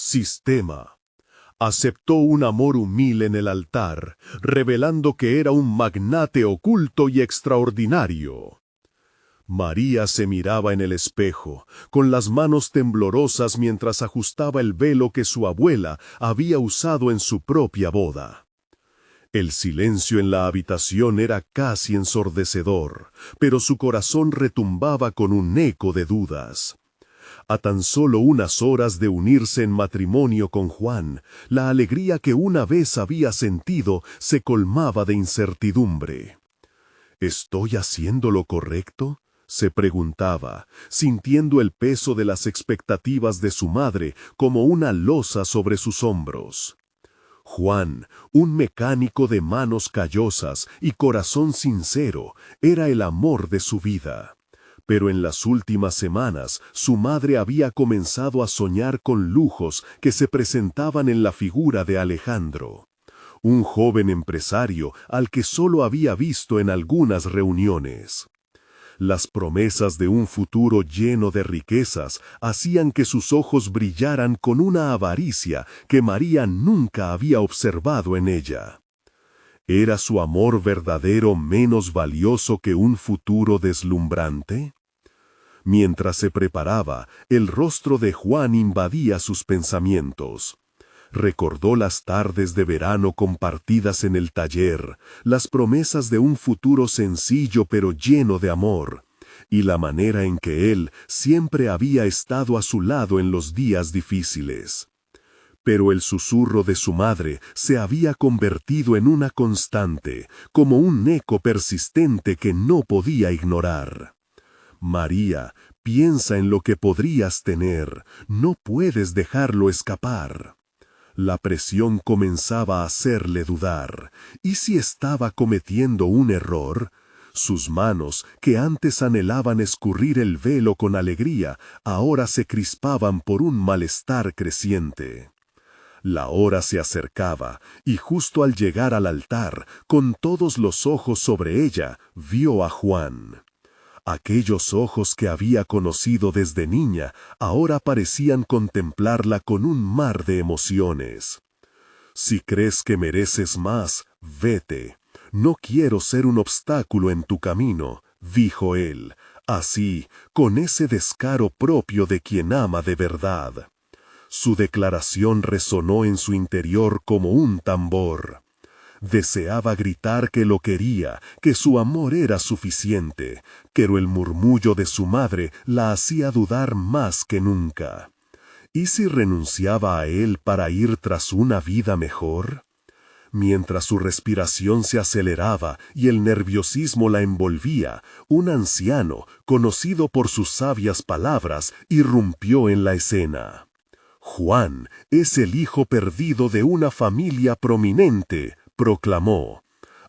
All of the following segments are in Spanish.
Sistema. Aceptó un amor humilde en el altar, revelando que era un magnate oculto y extraordinario. María se miraba en el espejo, con las manos temblorosas mientras ajustaba el velo que su abuela había usado en su propia boda. El silencio en la habitación era casi ensordecedor, pero su corazón retumbaba con un eco de dudas. A tan solo unas horas de unirse en matrimonio con Juan, la alegría que una vez había sentido se colmaba de incertidumbre. ¿Estoy haciendo lo correcto?, se preguntaba, sintiendo el peso de las expectativas de su madre como una losa sobre sus hombros. Juan, un mecánico de manos callosas y corazón sincero, era el amor de su vida. Pero en las últimas semanas su madre había comenzado a soñar con lujos que se presentaban en la figura de Alejandro, un joven empresario al que solo había visto en algunas reuniones. Las promesas de un futuro lleno de riquezas hacían que sus ojos brillaran con una avaricia que María nunca había observado en ella. ¿Era su amor verdadero menos valioso que un futuro deslumbrante? Mientras se preparaba, el rostro de Juan invadía sus pensamientos. Recordó las tardes de verano compartidas en el taller, las promesas de un futuro sencillo pero lleno de amor, y la manera en que él siempre había estado a su lado en los días difíciles. Pero el susurro de su madre se había convertido en una constante, como un eco persistente que no podía ignorar. María, piensa en lo que podrías tener, no puedes dejarlo escapar. La presión comenzaba a hacerle dudar. ¿Y si estaba cometiendo un error? Sus manos, que antes anhelaban escurrir el velo con alegría, ahora se crispaban por un malestar creciente. La hora se acercaba, y justo al llegar al altar, con todos los ojos sobre ella, vio a Juan. Aquellos ojos que había conocido desde niña ahora parecían contemplarla con un mar de emociones. Si crees que mereces más, vete. No quiero ser un obstáculo en tu camino, dijo él, así, con ese descaro propio de quien ama de verdad. Su declaración resonó en su interior como un tambor. Deseaba gritar que lo quería, que su amor era suficiente, pero el murmullo de su madre la hacía dudar más que nunca. ¿Y si renunciaba a él para ir tras una vida mejor? Mientras su respiración se aceleraba y el nerviosismo la envolvía, un anciano, conocido por sus sabias palabras, irrumpió en la escena. Juan es el hijo perdido de una familia prominente, proclamó,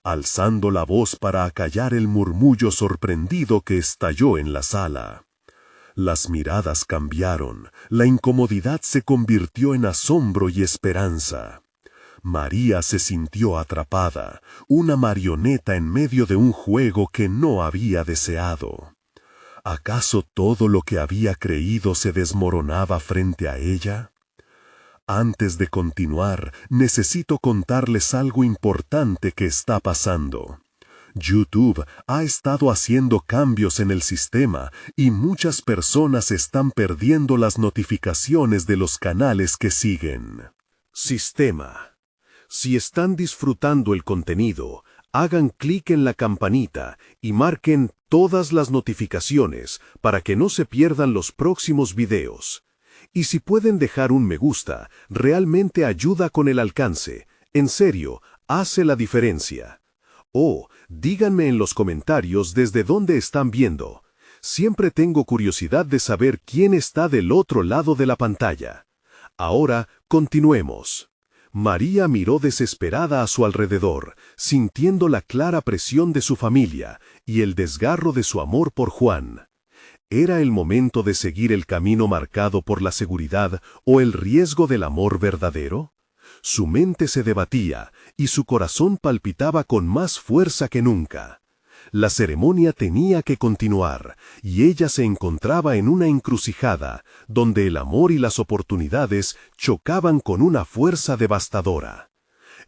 alzando la voz para acallar el murmullo sorprendido que estalló en la sala. Las miradas cambiaron, la incomodidad se convirtió en asombro y esperanza. María se sintió atrapada, una marioneta en medio de un juego que no había deseado. ¿Acaso todo lo que había creído se desmoronaba frente a ella? Antes de continuar, necesito contarles algo importante que está pasando. YouTube ha estado haciendo cambios en el sistema y muchas personas están perdiendo las notificaciones de los canales que siguen. Sistema. Si están disfrutando el contenido, hagan clic en la campanita y marquen todas las notificaciones para que no se pierdan los próximos videos. Y si pueden dejar un me gusta, realmente ayuda con el alcance. En serio, hace la diferencia. O, díganme en los comentarios desde dónde están viendo. Siempre tengo curiosidad de saber quién está del otro lado de la pantalla. Ahora, continuemos. María miró desesperada a su alrededor, sintiendo la clara presión de su familia y el desgarro de su amor por Juan. ¿Era el momento de seguir el camino marcado por la seguridad o el riesgo del amor verdadero? Su mente se debatía y su corazón palpitaba con más fuerza que nunca. La ceremonia tenía que continuar, y ella se encontraba en una encrucijada, donde el amor y las oportunidades chocaban con una fuerza devastadora.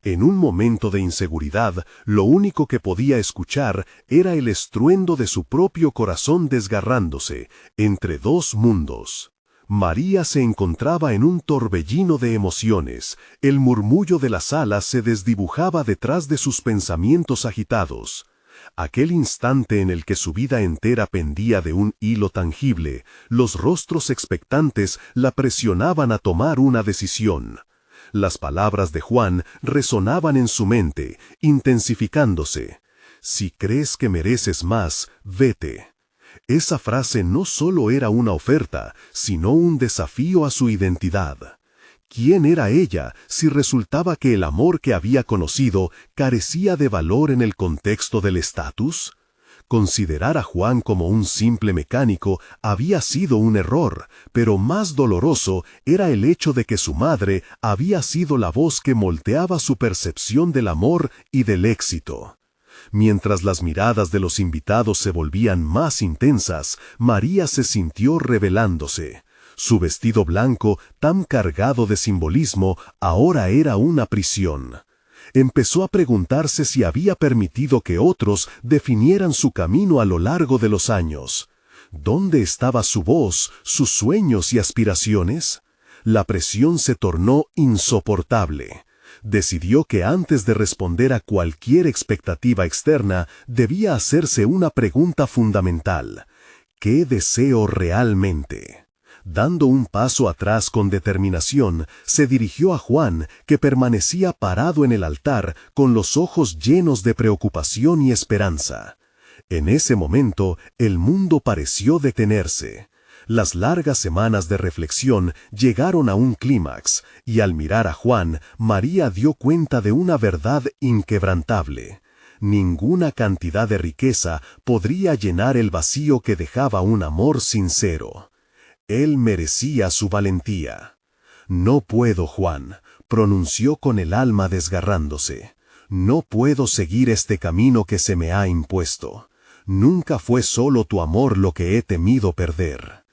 En un momento de inseguridad, lo único que podía escuchar era el estruendo de su propio corazón desgarrándose entre dos mundos. María se encontraba en un torbellino de emociones. El murmullo de las alas se desdibujaba detrás de sus pensamientos agitados. Aquel instante en el que su vida entera pendía de un hilo tangible, los rostros expectantes la presionaban a tomar una decisión. Las palabras de Juan resonaban en su mente, intensificándose. Si crees que mereces más, vete. Esa frase no solo era una oferta, sino un desafío a su identidad. ¿Quién era ella si resultaba que el amor que había conocido carecía de valor en el contexto del estatus? Considerar a Juan como un simple mecánico había sido un error, pero más doloroso era el hecho de que su madre había sido la voz que moldeaba su percepción del amor y del éxito. Mientras las miradas de los invitados se volvían más intensas, María se sintió revelándose. Su vestido blanco, tan cargado de simbolismo, ahora era una prisión. Empezó a preguntarse si había permitido que otros definieran su camino a lo largo de los años. ¿Dónde estaba su voz, sus sueños y aspiraciones? La presión se tornó insoportable. Decidió que antes de responder a cualquier expectativa externa, debía hacerse una pregunta fundamental. ¿Qué deseo realmente? Dando un paso atrás con determinación, se dirigió a Juan, que permanecía parado en el altar con los ojos llenos de preocupación y esperanza. En ese momento, el mundo pareció detenerse. Las largas semanas de reflexión llegaron a un clímax, y al mirar a Juan, María dio cuenta de una verdad inquebrantable. Ninguna cantidad de riqueza podría llenar el vacío que dejaba un amor sincero. Él merecía su valentía. «No puedo, Juan», pronunció con el alma desgarrándose. «No puedo seguir este camino que se me ha impuesto. Nunca fue solo tu amor lo que he temido perder».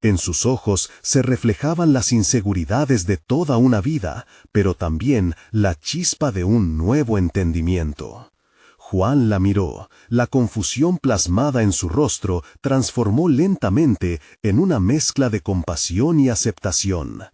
En sus ojos se reflejaban las inseguridades de toda una vida, pero también la chispa de un nuevo entendimiento. Juan la miró. La confusión plasmada en su rostro transformó lentamente en una mezcla de compasión y aceptación.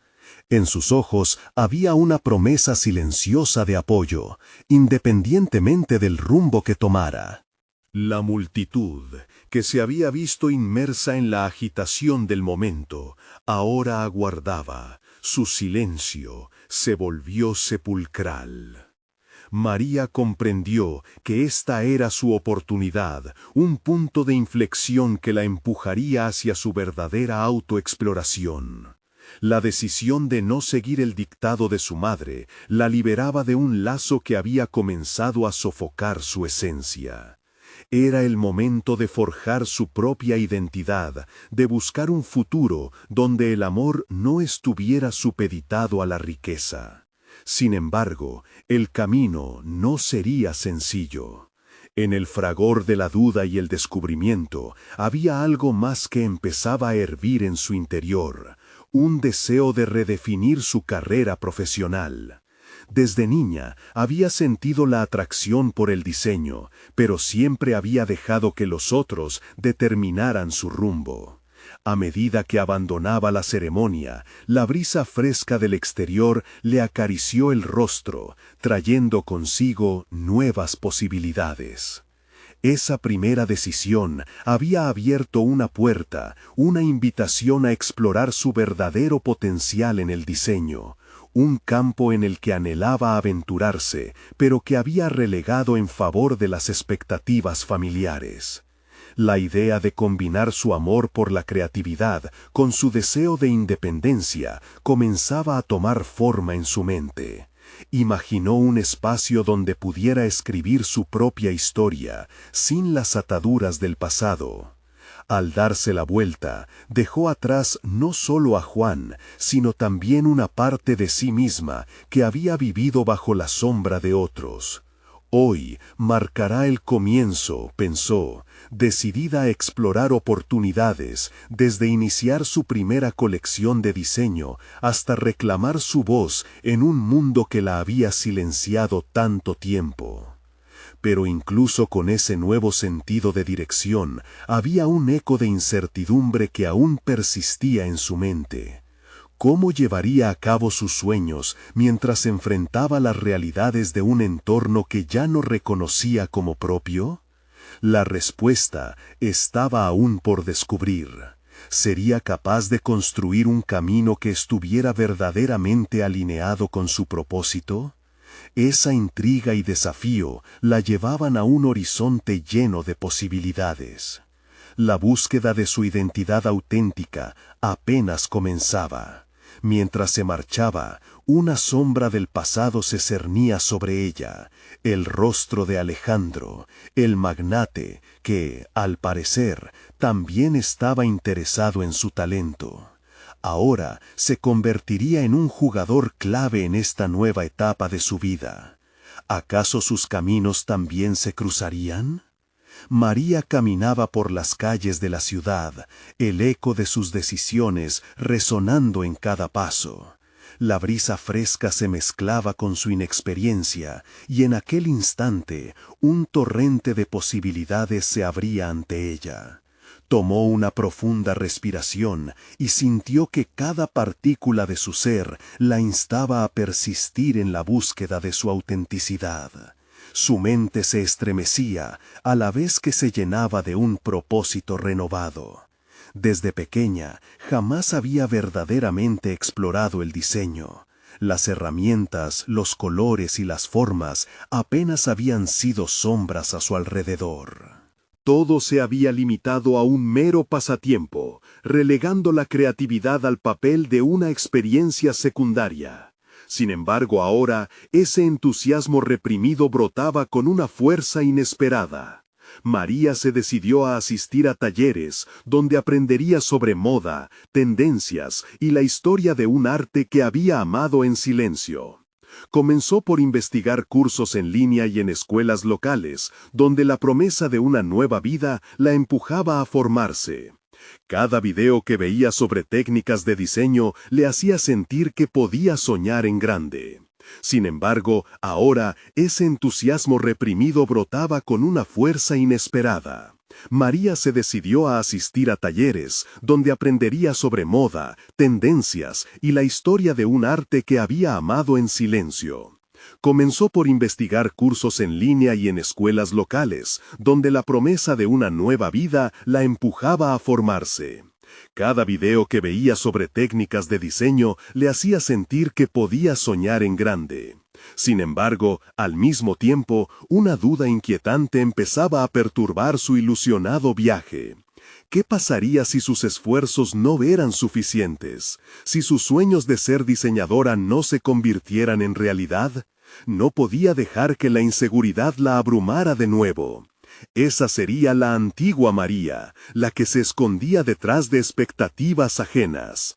En sus ojos había una promesa silenciosa de apoyo, independientemente del rumbo que tomara. La multitud, que se había visto inmersa en la agitación del momento, ahora aguardaba. Su silencio se volvió sepulcral. María comprendió que esta era su oportunidad, un punto de inflexión que la empujaría hacia su verdadera autoexploración. La decisión de no seguir el dictado de su madre la liberaba de un lazo que había comenzado a sofocar su esencia. Era el momento de forjar su propia identidad, de buscar un futuro donde el amor no estuviera supeditado a la riqueza. Sin embargo, el camino no sería sencillo. En el fragor de la duda y el descubrimiento había algo más que empezaba a hervir en su interior, un deseo de redefinir su carrera profesional. Desde niña había sentido la atracción por el diseño, pero siempre había dejado que los otros determinaran su rumbo. A medida que abandonaba la ceremonia, la brisa fresca del exterior le acarició el rostro, trayendo consigo nuevas posibilidades. Esa primera decisión había abierto una puerta, una invitación a explorar su verdadero potencial en el diseño, un campo en el que anhelaba aventurarse, pero que había relegado en favor de las expectativas familiares. La idea de combinar su amor por la creatividad con su deseo de independencia comenzaba a tomar forma en su mente. Imaginó un espacio donde pudiera escribir su propia historia, sin las ataduras del pasado. Al darse la vuelta, dejó atrás no solo a Juan, sino también una parte de sí misma que había vivido bajo la sombra de otros. Hoy marcará el comienzo, pensó, decidida a explorar oportunidades, desde iniciar su primera colección de diseño hasta reclamar su voz en un mundo que la había silenciado tanto tiempo. Pero incluso con ese nuevo sentido de dirección, había un eco de incertidumbre que aún persistía en su mente. ¿Cómo llevaría a cabo sus sueños mientras enfrentaba las realidades de un entorno que ya no reconocía como propio? La respuesta estaba aún por descubrir. ¿Sería capaz de construir un camino que estuviera verdaderamente alineado con su propósito? Esa intriga y desafío la llevaban a un horizonte lleno de posibilidades. La búsqueda de su identidad auténtica apenas comenzaba. Mientras se marchaba, una sombra del pasado se cernía sobre ella, el rostro de Alejandro, el magnate que, al parecer, también estaba interesado en su talento. Ahora se convertiría en un jugador clave en esta nueva etapa de su vida. ¿Acaso sus caminos también se cruzarían? María caminaba por las calles de la ciudad, el eco de sus decisiones resonando en cada paso. La brisa fresca se mezclaba con su inexperiencia, y en aquel instante un torrente de posibilidades se abría ante ella. Tomó una profunda respiración y sintió que cada partícula de su ser la instaba a persistir en la búsqueda de su autenticidad. Su mente se estremecía a la vez que se llenaba de un propósito renovado. Desde pequeña jamás había verdaderamente explorado el diseño. Las herramientas, los colores y las formas apenas habían sido sombras a su alrededor. Todo se había limitado a un mero pasatiempo, relegando la creatividad al papel de una experiencia secundaria. Sin embargo, ahora ese entusiasmo reprimido brotaba con una fuerza inesperada. María se decidió a asistir a talleres donde aprendería sobre moda, tendencias y la historia de un arte que había amado en silencio. Comenzó por investigar cursos en línea y en escuelas locales, donde la promesa de una nueva vida la empujaba a formarse. Cada video que veía sobre técnicas de diseño le hacía sentir que podía soñar en grande. Sin embargo, ahora ese entusiasmo reprimido brotaba con una fuerza inesperada. María se decidió a asistir a talleres donde aprendería sobre moda, tendencias y la historia de un arte que había amado en silencio. Comenzó por investigar cursos en línea y en escuelas locales, donde la promesa de una nueva vida la empujaba a formarse. Cada video que veía sobre técnicas de diseño le hacía sentir que podía soñar en grande. Sin embargo, al mismo tiempo, una duda inquietante empezaba a perturbar su ilusionado viaje. ¿Qué pasaría si sus esfuerzos no eran suficientes? ¿Si sus sueños de ser diseñadora no se convirtieran en realidad? No podía dejar que la inseguridad la abrumara de nuevo. Esa sería la antigua María, la que se escondía detrás de expectativas ajenas.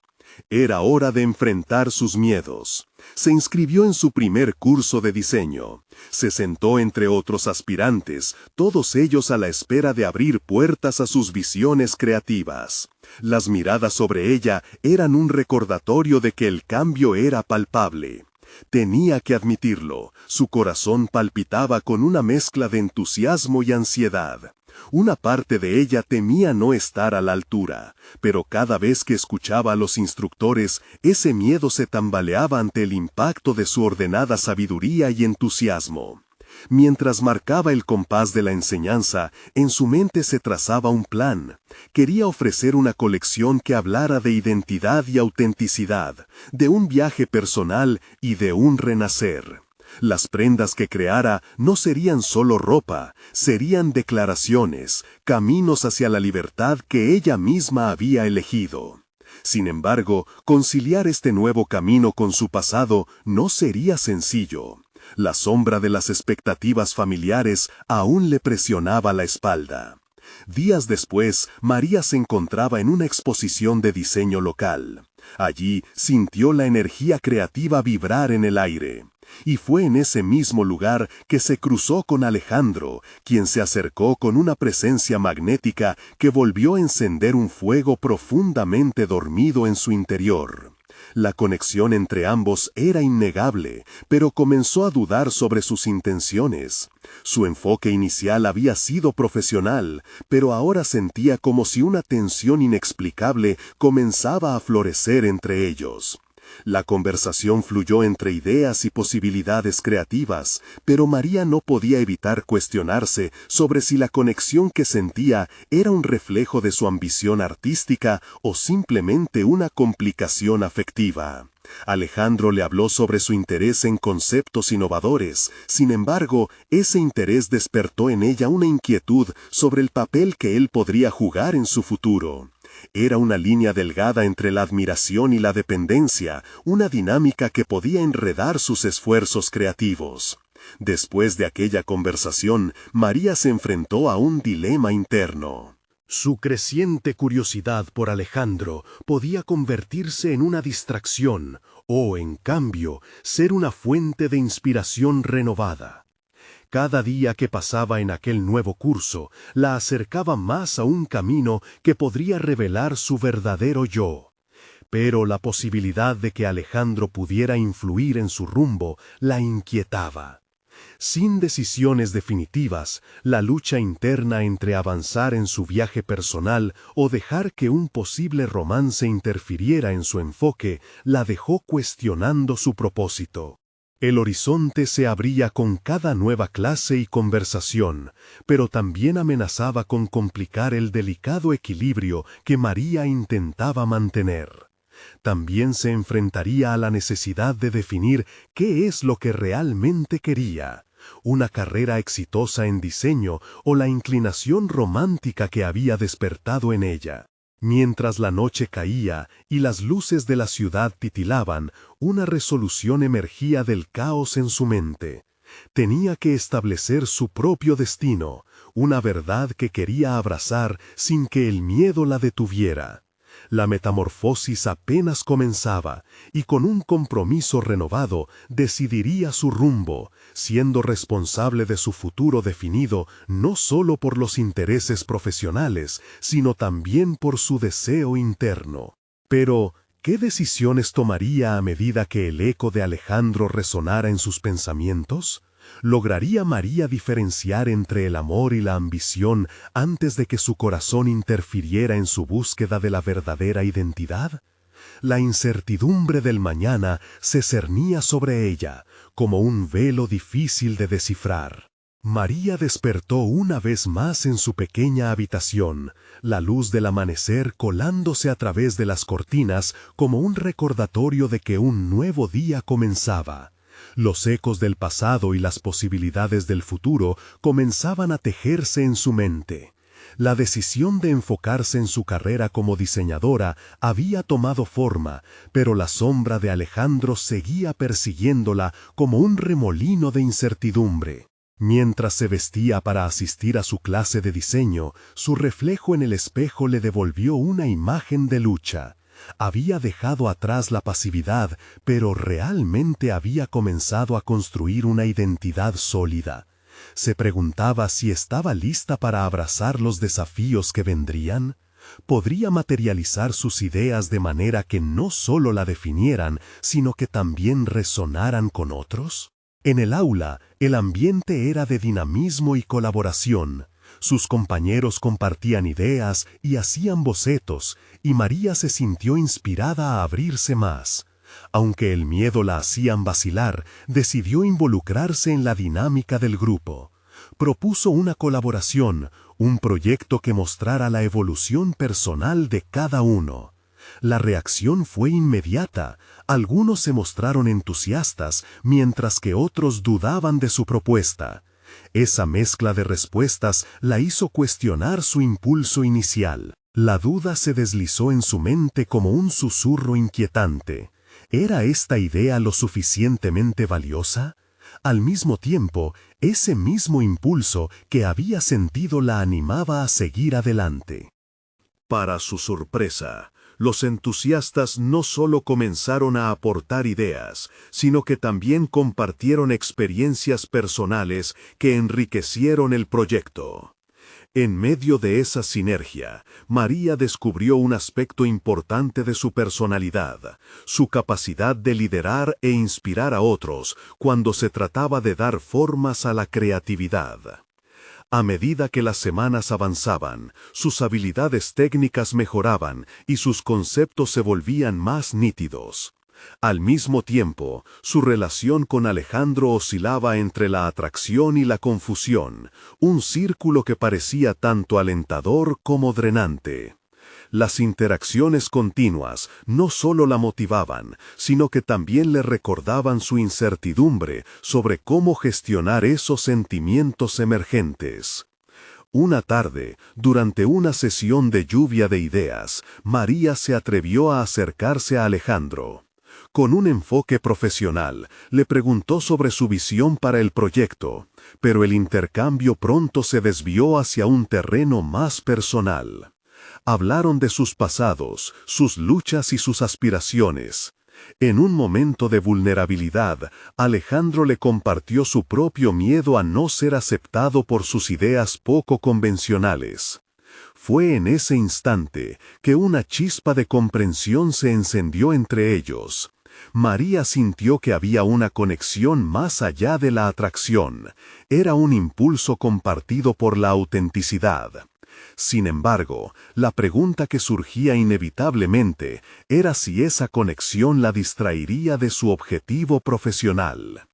Era hora de enfrentar sus miedos. Se inscribió en su primer curso de diseño. Se sentó entre otros aspirantes, todos ellos a la espera de abrir puertas a sus visiones creativas. Las miradas sobre ella eran un recordatorio de que el cambio era palpable. Tenía que admitirlo, su corazón palpitaba con una mezcla de entusiasmo y ansiedad. Una parte de ella temía no estar a la altura, pero cada vez que escuchaba a los instructores, ese miedo se tambaleaba ante el impacto de su ordenada sabiduría y entusiasmo. Mientras marcaba el compás de la enseñanza, en su mente se trazaba un plan. Quería ofrecer una colección que hablara de identidad y autenticidad, de un viaje personal y de un renacer. Las prendas que creara no serían solo ropa, serían declaraciones, caminos hacia la libertad que ella misma había elegido. Sin embargo, conciliar este nuevo camino con su pasado no sería sencillo. La sombra de las expectativas familiares aún le presionaba la espalda. Días después, María se encontraba en una exposición de diseño local. Allí sintió la energía creativa vibrar en el aire. Y fue en ese mismo lugar que se cruzó con Alejandro, quien se acercó con una presencia magnética que volvió a encender un fuego profundamente dormido en su interior. La conexión entre ambos era innegable, pero comenzó a dudar sobre sus intenciones. Su enfoque inicial había sido profesional, pero ahora sentía como si una tensión inexplicable comenzaba a florecer entre ellos. La conversación fluyó entre ideas y posibilidades creativas, pero María no podía evitar cuestionarse sobre si la conexión que sentía era un reflejo de su ambición artística o simplemente una complicación afectiva. Alejandro le habló sobre su interés en conceptos innovadores. Sin embargo, ese interés despertó en ella una inquietud sobre el papel que él podría jugar en su futuro. Era una línea delgada entre la admiración y la dependencia, una dinámica que podía enredar sus esfuerzos creativos. Después de aquella conversación, María se enfrentó a un dilema interno. Su creciente curiosidad por Alejandro podía convertirse en una distracción o, en cambio, ser una fuente de inspiración renovada. Cada día que pasaba en aquel nuevo curso la acercaba más a un camino que podría revelar su verdadero yo. Pero la posibilidad de que Alejandro pudiera influir en su rumbo la inquietaba. Sin decisiones definitivas, la lucha interna entre avanzar en su viaje personal o dejar que un posible romance interfiriera en su enfoque la dejó cuestionando su propósito. El horizonte se abría con cada nueva clase y conversación, pero también amenazaba con complicar el delicado equilibrio que María intentaba mantener. También se enfrentaría a la necesidad de definir qué es lo que realmente quería, una carrera exitosa en diseño o la inclinación romántica que había despertado en ella. Mientras la noche caía y las luces de la ciudad titilaban, una resolución emergía del caos en su mente. Tenía que establecer su propio destino, una verdad que quería abrazar sin que el miedo la detuviera. La metamorfosis apenas comenzaba, y con un compromiso renovado decidiría su rumbo, siendo responsable de su futuro definido no solo por los intereses profesionales, sino también por su deseo interno. Pero, ¿qué decisiones tomaría a medida que el eco de Alejandro resonara en sus pensamientos? ¿Lograría María diferenciar entre el amor y la ambición antes de que su corazón interfiriera en su búsqueda de la verdadera identidad? La incertidumbre del mañana se cernía sobre ella, como un velo difícil de descifrar. María despertó una vez más en su pequeña habitación, la luz del amanecer colándose a través de las cortinas como un recordatorio de que un nuevo día comenzaba. Los ecos del pasado y las posibilidades del futuro comenzaban a tejerse en su mente. La decisión de enfocarse en su carrera como diseñadora había tomado forma, pero la sombra de Alejandro seguía persiguiéndola como un remolino de incertidumbre. Mientras se vestía para asistir a su clase de diseño, su reflejo en el espejo le devolvió una imagen de lucha. Había dejado atrás la pasividad, pero realmente había comenzado a construir una identidad sólida. Se preguntaba si estaba lista para abrazar los desafíos que vendrían. ¿Podría materializar sus ideas de manera que no solo la definieran, sino que también resonaran con otros? En el aula, el ambiente era de dinamismo y colaboración. Sus compañeros compartían ideas y hacían bocetos, y María se sintió inspirada a abrirse más. Aunque el miedo la hacían vacilar, decidió involucrarse en la dinámica del grupo. Propuso una colaboración, un proyecto que mostrara la evolución personal de cada uno. La reacción fue inmediata. Algunos se mostraron entusiastas, mientras que otros dudaban de su propuesta. Esa mezcla de respuestas la hizo cuestionar su impulso inicial. La duda se deslizó en su mente como un susurro inquietante. ¿Era esta idea lo suficientemente valiosa? Al mismo tiempo, ese mismo impulso que había sentido la animaba a seguir adelante. Para su sorpresa, Los entusiastas no solo comenzaron a aportar ideas, sino que también compartieron experiencias personales que enriquecieron el proyecto. En medio de esa sinergia, María descubrió un aspecto importante de su personalidad, su capacidad de liderar e inspirar a otros cuando se trataba de dar formas a la creatividad. A medida que las semanas avanzaban, sus habilidades técnicas mejoraban y sus conceptos se volvían más nítidos. Al mismo tiempo, su relación con Alejandro oscilaba entre la atracción y la confusión, un círculo que parecía tanto alentador como drenante. Las interacciones continuas no solo la motivaban, sino que también le recordaban su incertidumbre sobre cómo gestionar esos sentimientos emergentes. Una tarde, durante una sesión de lluvia de ideas, María se atrevió a acercarse a Alejandro. Con un enfoque profesional, le preguntó sobre su visión para el proyecto, pero el intercambio pronto se desvió hacia un terreno más personal. Hablaron de sus pasados, sus luchas y sus aspiraciones. En un momento de vulnerabilidad, Alejandro le compartió su propio miedo a no ser aceptado por sus ideas poco convencionales. Fue en ese instante que una chispa de comprensión se encendió entre ellos. María sintió que había una conexión más allá de la atracción. Era un impulso compartido por la autenticidad. Sin embargo, la pregunta que surgía inevitablemente era si esa conexión la distraería de su objetivo profesional.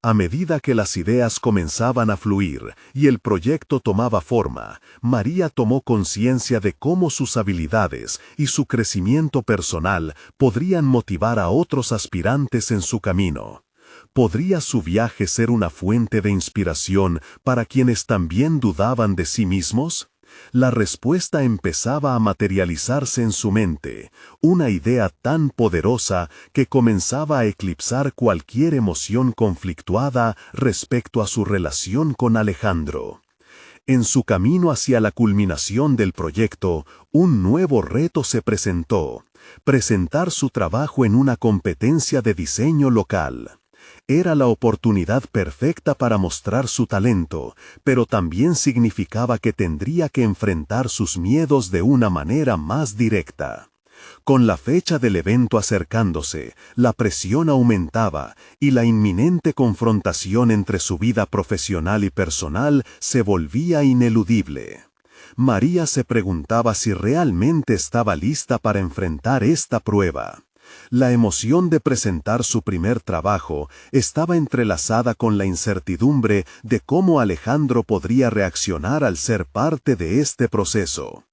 A medida que las ideas comenzaban a fluir y el proyecto tomaba forma, María tomó conciencia de cómo sus habilidades y su crecimiento personal podrían motivar a otros aspirantes en su camino. ¿Podría su viaje ser una fuente de inspiración para quienes también dudaban de sí mismos? La respuesta empezaba a materializarse en su mente, una idea tan poderosa que comenzaba a eclipsar cualquier emoción conflictuada respecto a su relación con Alejandro. En su camino hacia la culminación del proyecto, un nuevo reto se presentó: presentar su trabajo en una competencia de diseño local. Era la oportunidad perfecta para mostrar su talento, pero también significaba que tendría que enfrentar sus miedos de una manera más directa. Con la fecha del evento acercándose, la presión aumentaba y la inminente confrontación entre su vida profesional y personal se volvía ineludible. María se preguntaba si realmente estaba lista para enfrentar esta prueba. La emoción de presentar su primer trabajo estaba entrelazada con la incertidumbre de cómo Alejandro podría reaccionar al ser parte de este proceso.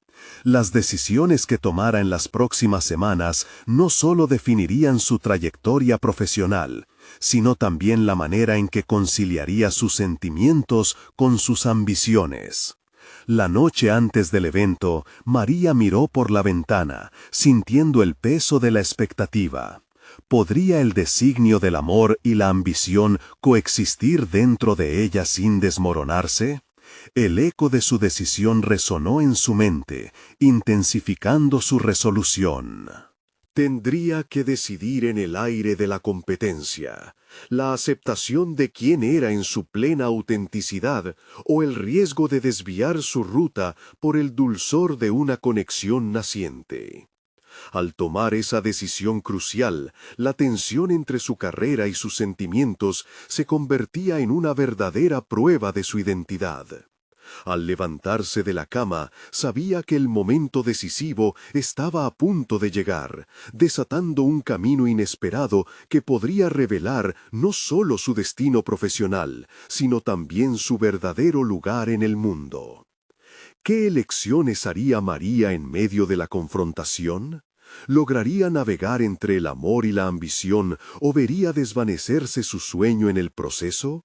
Las decisiones que tomara en las próximas semanas no solo definirían su trayectoria profesional, sino también la manera en que conciliaría sus sentimientos con sus ambiciones. La noche antes del evento, María miró por la ventana, sintiendo el peso de la expectativa. ¿Podría el designio del amor y la ambición coexistir dentro de ella sin desmoronarse? El eco de su decisión resonó en su mente, intensificando su resolución. Tendría que decidir en el aire de la competencia, la aceptación de quién era en su plena autenticidad o el riesgo de desviar su ruta por el dulzor de una conexión naciente. Al tomar esa decisión crucial, la tensión entre su carrera y sus sentimientos se convertía en una verdadera prueba de su identidad. Al levantarse de la cama, sabía que el momento decisivo estaba a punto de llegar, desatando un camino inesperado que podría revelar no solo su destino profesional, sino también su verdadero lugar en el mundo. ¿Qué elecciones haría María en medio de la confrontación? ¿Lograría navegar entre el amor y la ambición o vería desvanecerse su sueño en el proceso?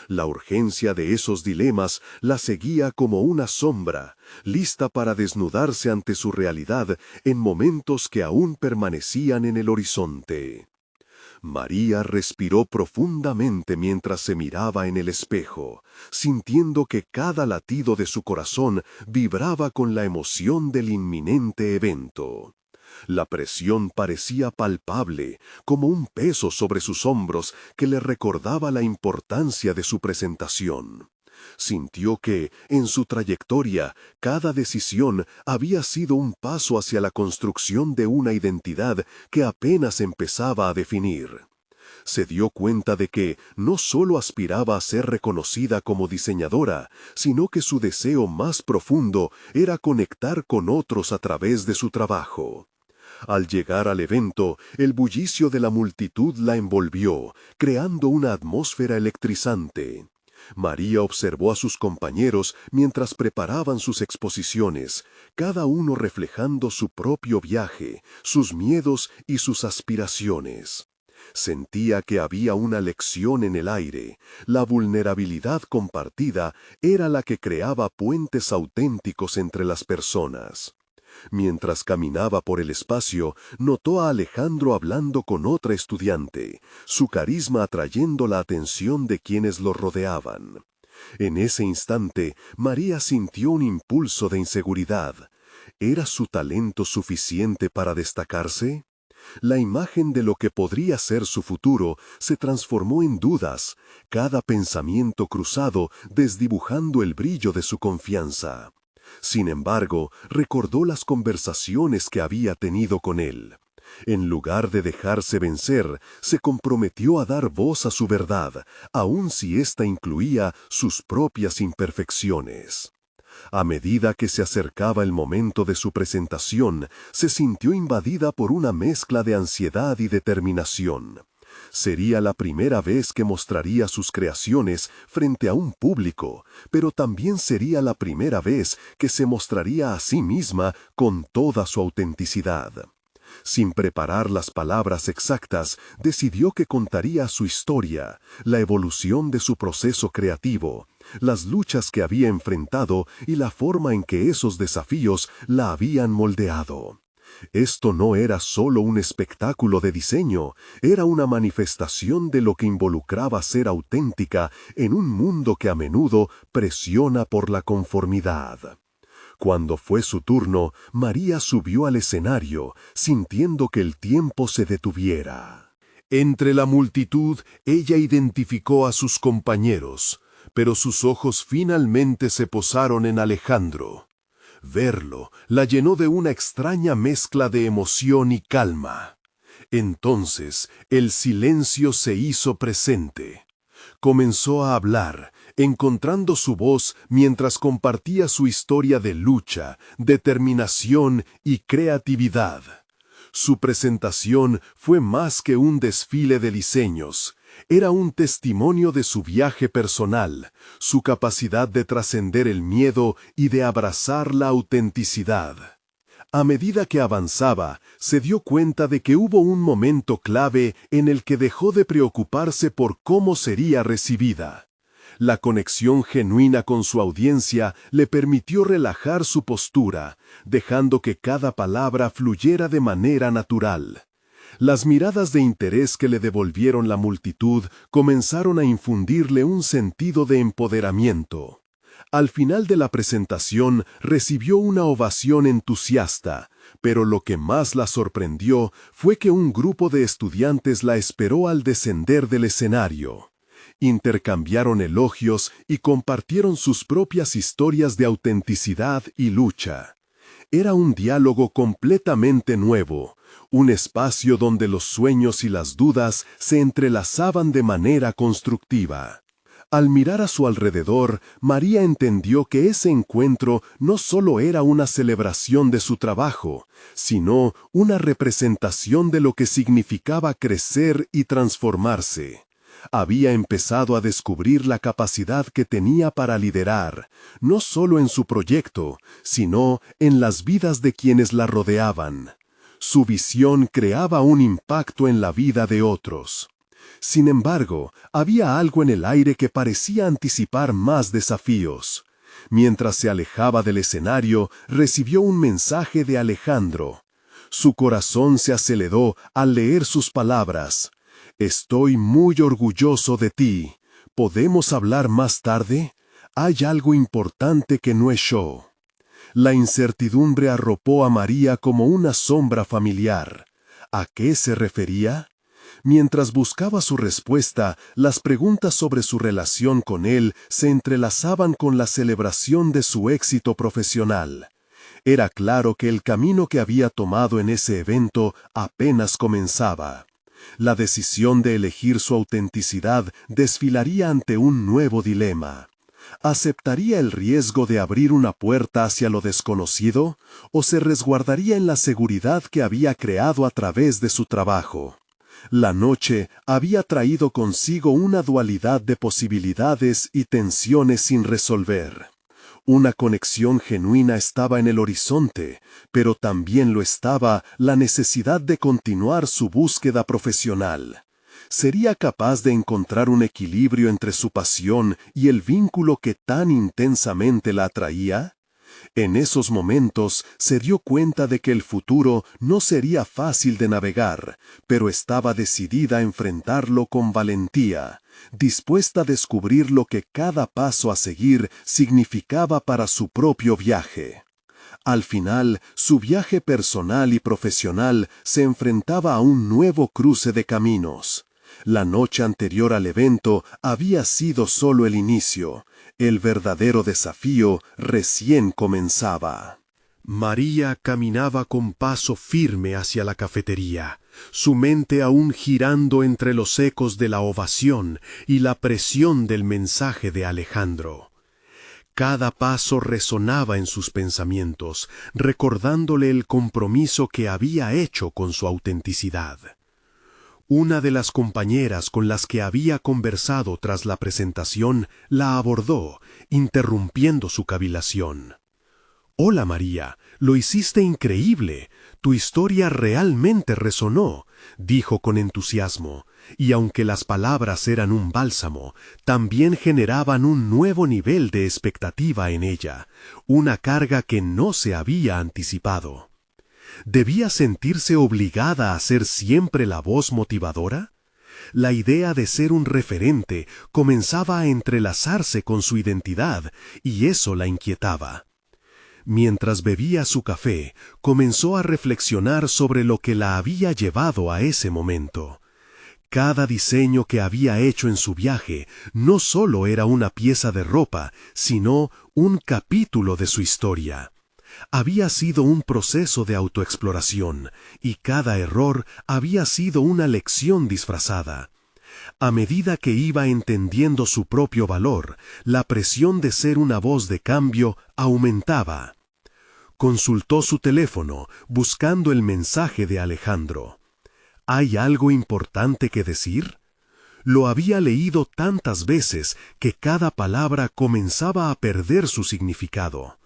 La urgencia de esos dilemas la seguía como una sombra, lista para desnudarse ante su realidad en momentos que aún permanecían en el horizonte. María respiró profundamente mientras se miraba en el espejo, sintiendo que cada latido de su corazón vibraba con la emoción del inminente evento. La presión parecía palpable, como un peso sobre sus hombros que le recordaba la importancia de su presentación. Sintió que, en su trayectoria, cada decisión había sido un paso hacia la construcción de una identidad que apenas empezaba a definir. Se dio cuenta de que no solo aspiraba a ser reconocida como diseñadora, sino que su deseo más profundo era conectar con otros a través de su trabajo. Al llegar al evento, el bullicio de la multitud la envolvió, creando una atmósfera electrizante. María observó a sus compañeros mientras preparaban sus exposiciones, cada uno reflejando su propio viaje, sus miedos y sus aspiraciones. Sentía que había una lección en el aire. La vulnerabilidad compartida era la que creaba puentes auténticos entre las personas. Mientras caminaba por el espacio, notó a Alejandro hablando con otra estudiante, su carisma atrayendo la atención de quienes lo rodeaban. En ese instante, María sintió un impulso de inseguridad. ¿Era su talento suficiente para destacarse? La imagen de lo que podría ser su futuro se transformó en dudas, cada pensamiento cruzado desdibujando el brillo de su confianza. Sin embargo, recordó las conversaciones que había tenido con él. En lugar de dejarse vencer, se comprometió a dar voz a su verdad, aun si ésta incluía sus propias imperfecciones. A medida que se acercaba el momento de su presentación, se sintió invadida por una mezcla de ansiedad y determinación. Sería la primera vez que mostraría sus creaciones frente a un público, pero también sería la primera vez que se mostraría a sí misma con toda su autenticidad. Sin preparar las palabras exactas, decidió que contaría su historia, la evolución de su proceso creativo, las luchas que había enfrentado y la forma en que esos desafíos la habían moldeado. Esto no era solo un espectáculo de diseño, era una manifestación de lo que involucraba ser auténtica en un mundo que a menudo presiona por la conformidad. Cuando fue su turno, María subió al escenario, sintiendo que el tiempo se detuviera. Entre la multitud, ella identificó a sus compañeros, pero sus ojos finalmente se posaron en Alejandro. Verlo la llenó de una extraña mezcla de emoción y calma. Entonces, el silencio se hizo presente. Comenzó a hablar, encontrando su voz mientras compartía su historia de lucha, determinación y creatividad. Su presentación fue más que un desfile de diseños. Era un testimonio de su viaje personal, su capacidad de trascender el miedo y de abrazar la autenticidad. A medida que avanzaba, se dio cuenta de que hubo un momento clave en el que dejó de preocuparse por cómo sería recibida. La conexión genuina con su audiencia le permitió relajar su postura, dejando que cada palabra fluyera de manera natural. Las miradas de interés que le devolvieron la multitud comenzaron a infundirle un sentido de empoderamiento. Al final de la presentación recibió una ovación entusiasta, pero lo que más la sorprendió fue que un grupo de estudiantes la esperó al descender del escenario. Intercambiaron elogios y compartieron sus propias historias de autenticidad y lucha. Era un diálogo completamente nuevo, un espacio donde los sueños y las dudas se entrelazaban de manera constructiva. Al mirar a su alrededor, María entendió que ese encuentro no solo era una celebración de su trabajo, sino una representación de lo que significaba crecer y transformarse. Había empezado a descubrir la capacidad que tenía para liderar, no solo en su proyecto, sino en las vidas de quienes la rodeaban. Su visión creaba un impacto en la vida de otros. Sin embargo, había algo en el aire que parecía anticipar más desafíos. Mientras se alejaba del escenario, recibió un mensaje de Alejandro. Su corazón se aceleró al leer sus palabras. «Estoy muy orgulloso de ti. ¿Podemos hablar más tarde? Hay algo importante que no es yo». La incertidumbre arropó a María como una sombra familiar. ¿A qué se refería? Mientras buscaba su respuesta, las preguntas sobre su relación con él se entrelazaban con la celebración de su éxito profesional. Era claro que el camino que había tomado en ese evento apenas comenzaba. La decisión de elegir su autenticidad desfilaría ante un nuevo dilema. ¿Aceptaría el riesgo de abrir una puerta hacia lo desconocido o se resguardaría en la seguridad que había creado a través de su trabajo? La noche había traído consigo una dualidad de posibilidades y tensiones sin resolver. Una conexión genuina estaba en el horizonte, pero también lo estaba la necesidad de continuar su búsqueda profesional. ¿Sería capaz de encontrar un equilibrio entre su pasión y el vínculo que tan intensamente la atraía? En esos momentos se dio cuenta de que el futuro no sería fácil de navegar, pero estaba decidida a enfrentarlo con valentía, dispuesta a descubrir lo que cada paso a seguir significaba para su propio viaje. Al final, su viaje personal y profesional se enfrentaba a un nuevo cruce de caminos. La noche anterior al evento había sido solo el inicio. El verdadero desafío recién comenzaba. María caminaba con paso firme hacia la cafetería, su mente aún girando entre los ecos de la ovación y la presión del mensaje de Alejandro. Cada paso resonaba en sus pensamientos, recordándole el compromiso que había hecho con su autenticidad. Una de las compañeras con las que había conversado tras la presentación la abordó, interrumpiendo su cavilación. «Hola María, lo hiciste increíble, tu historia realmente resonó», dijo con entusiasmo, y aunque las palabras eran un bálsamo, también generaban un nuevo nivel de expectativa en ella, una carga que no se había anticipado. ¿Debía sentirse obligada a ser siempre la voz motivadora? La idea de ser un referente comenzaba a entrelazarse con su identidad, y eso la inquietaba. Mientras bebía su café, comenzó a reflexionar sobre lo que la había llevado a ese momento. Cada diseño que había hecho en su viaje no solo era una pieza de ropa, sino un capítulo de su historia. Había sido un proceso de autoexploración, y cada error había sido una lección disfrazada. A medida que iba entendiendo su propio valor, la presión de ser una voz de cambio aumentaba. Consultó su teléfono, buscando el mensaje de Alejandro. ¿Hay algo importante que decir? Lo había leído tantas veces que cada palabra comenzaba a perder su significado.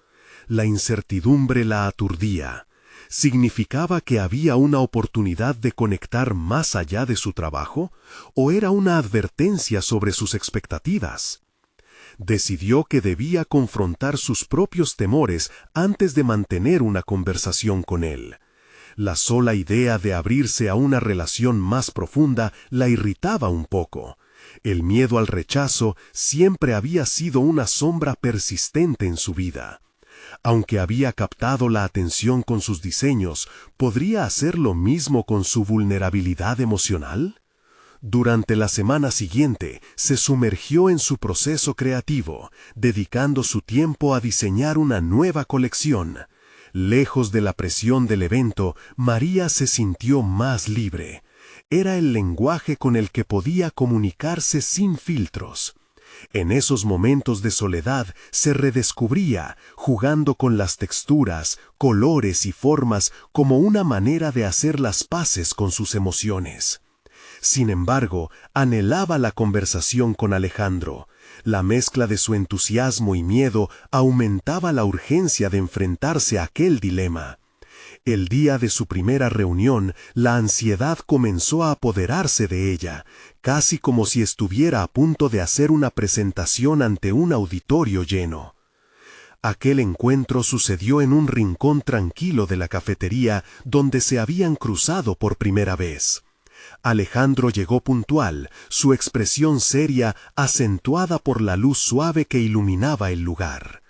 La incertidumbre la aturdía. ¿Significaba que había una oportunidad de conectar más allá de su trabajo? ¿O era una advertencia sobre sus expectativas? Decidió que debía confrontar sus propios temores antes de mantener una conversación con él. La sola idea de abrirse a una relación más profunda la irritaba un poco. El miedo al rechazo siempre había sido una sombra persistente en su vida. Aunque había captado la atención con sus diseños, ¿podría hacer lo mismo con su vulnerabilidad emocional? Durante la semana siguiente, se sumergió en su proceso creativo, dedicando su tiempo a diseñar una nueva colección. Lejos de la presión del evento, María se sintió más libre. Era el lenguaje con el que podía comunicarse sin filtros. En esos momentos de soledad se redescubría, jugando con las texturas, colores y formas como una manera de hacer las paces con sus emociones. Sin embargo, anhelaba la conversación con Alejandro. La mezcla de su entusiasmo y miedo aumentaba la urgencia de enfrentarse a aquel dilema. El día de su primera reunión, la ansiedad comenzó a apoderarse de ella, casi como si estuviera a punto de hacer una presentación ante un auditorio lleno. Aquel encuentro sucedió en un rincón tranquilo de la cafetería donde se habían cruzado por primera vez. Alejandro llegó puntual, su expresión seria acentuada por la luz suave que iluminaba el lugar.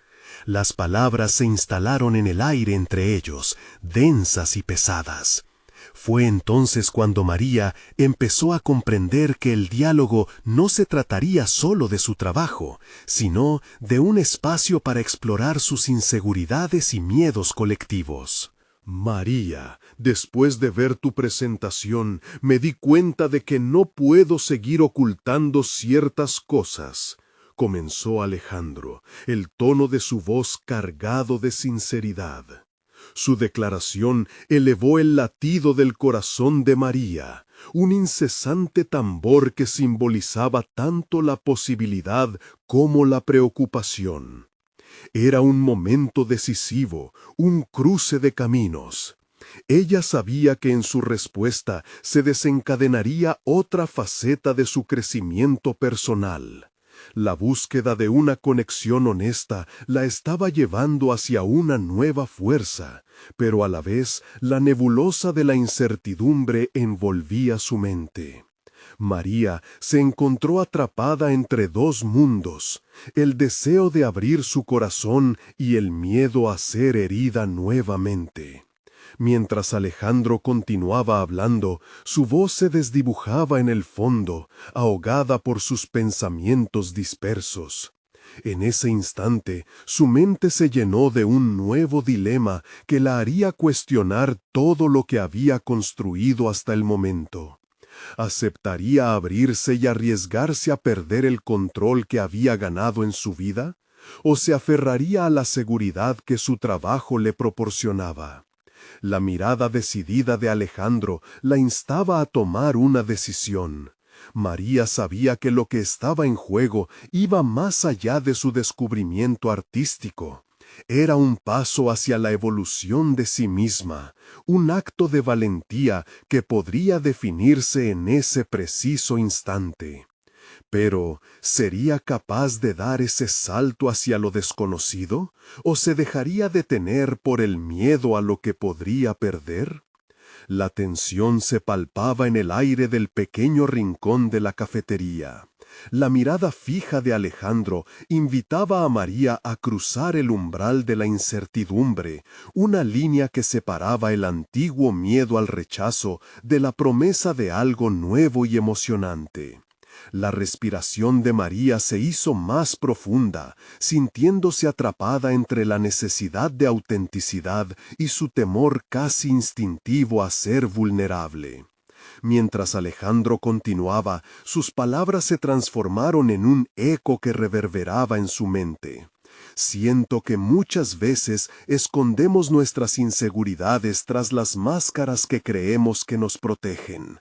Las palabras se instalaron en el aire entre ellos, densas y pesadas. Fue entonces cuando María empezó a comprender que el diálogo no se trataría solo de su trabajo, sino de un espacio para explorar sus inseguridades y miedos colectivos. María, después de ver tu presentación, me di cuenta de que no puedo seguir ocultando ciertas cosas, comenzó Alejandro, el tono de su voz cargado de sinceridad. Su declaración elevó el latido del corazón de María, un incesante tambor que simbolizaba tanto la posibilidad como la preocupación. Era un momento decisivo, un cruce de caminos. Ella sabía que en su respuesta se desencadenaría otra faceta de su crecimiento personal. La búsqueda de una conexión honesta la estaba llevando hacia una nueva fuerza, pero a la vez la nebulosa de la incertidumbre envolvía su mente. María se encontró atrapada entre dos mundos, el deseo de abrir su corazón y el miedo a ser herida nuevamente. Mientras Alejandro continuaba hablando, su voz se desdibujaba en el fondo, ahogada por sus pensamientos dispersos. En ese instante, su mente se llenó de un nuevo dilema que la haría cuestionar todo lo que había construido hasta el momento. ¿Aceptaría abrirse y arriesgarse a perder el control que había ganado en su vida? ¿O se aferraría a la seguridad que su trabajo le proporcionaba? La mirada decidida de Alejandro la instaba a tomar una decisión. María sabía que lo que estaba en juego iba más allá de su descubrimiento artístico. Era un paso hacia la evolución de sí misma, un acto de valentía que podría definirse en ese preciso instante. Pero, ¿sería capaz de dar ese salto hacia lo desconocido? ¿O se dejaría detener por el miedo a lo que podría perder? La tensión se palpaba en el aire del pequeño rincón de la cafetería. La mirada fija de Alejandro invitaba a María a cruzar el umbral de la incertidumbre, una línea que separaba el antiguo miedo al rechazo de la promesa de algo nuevo y emocionante. La respiración de María se hizo más profunda, sintiéndose atrapada entre la necesidad de autenticidad y su temor casi instintivo a ser vulnerable. Mientras Alejandro continuaba, sus palabras se transformaron en un eco que reverberaba en su mente. Siento que muchas veces escondemos nuestras inseguridades tras las máscaras que creemos que nos protegen.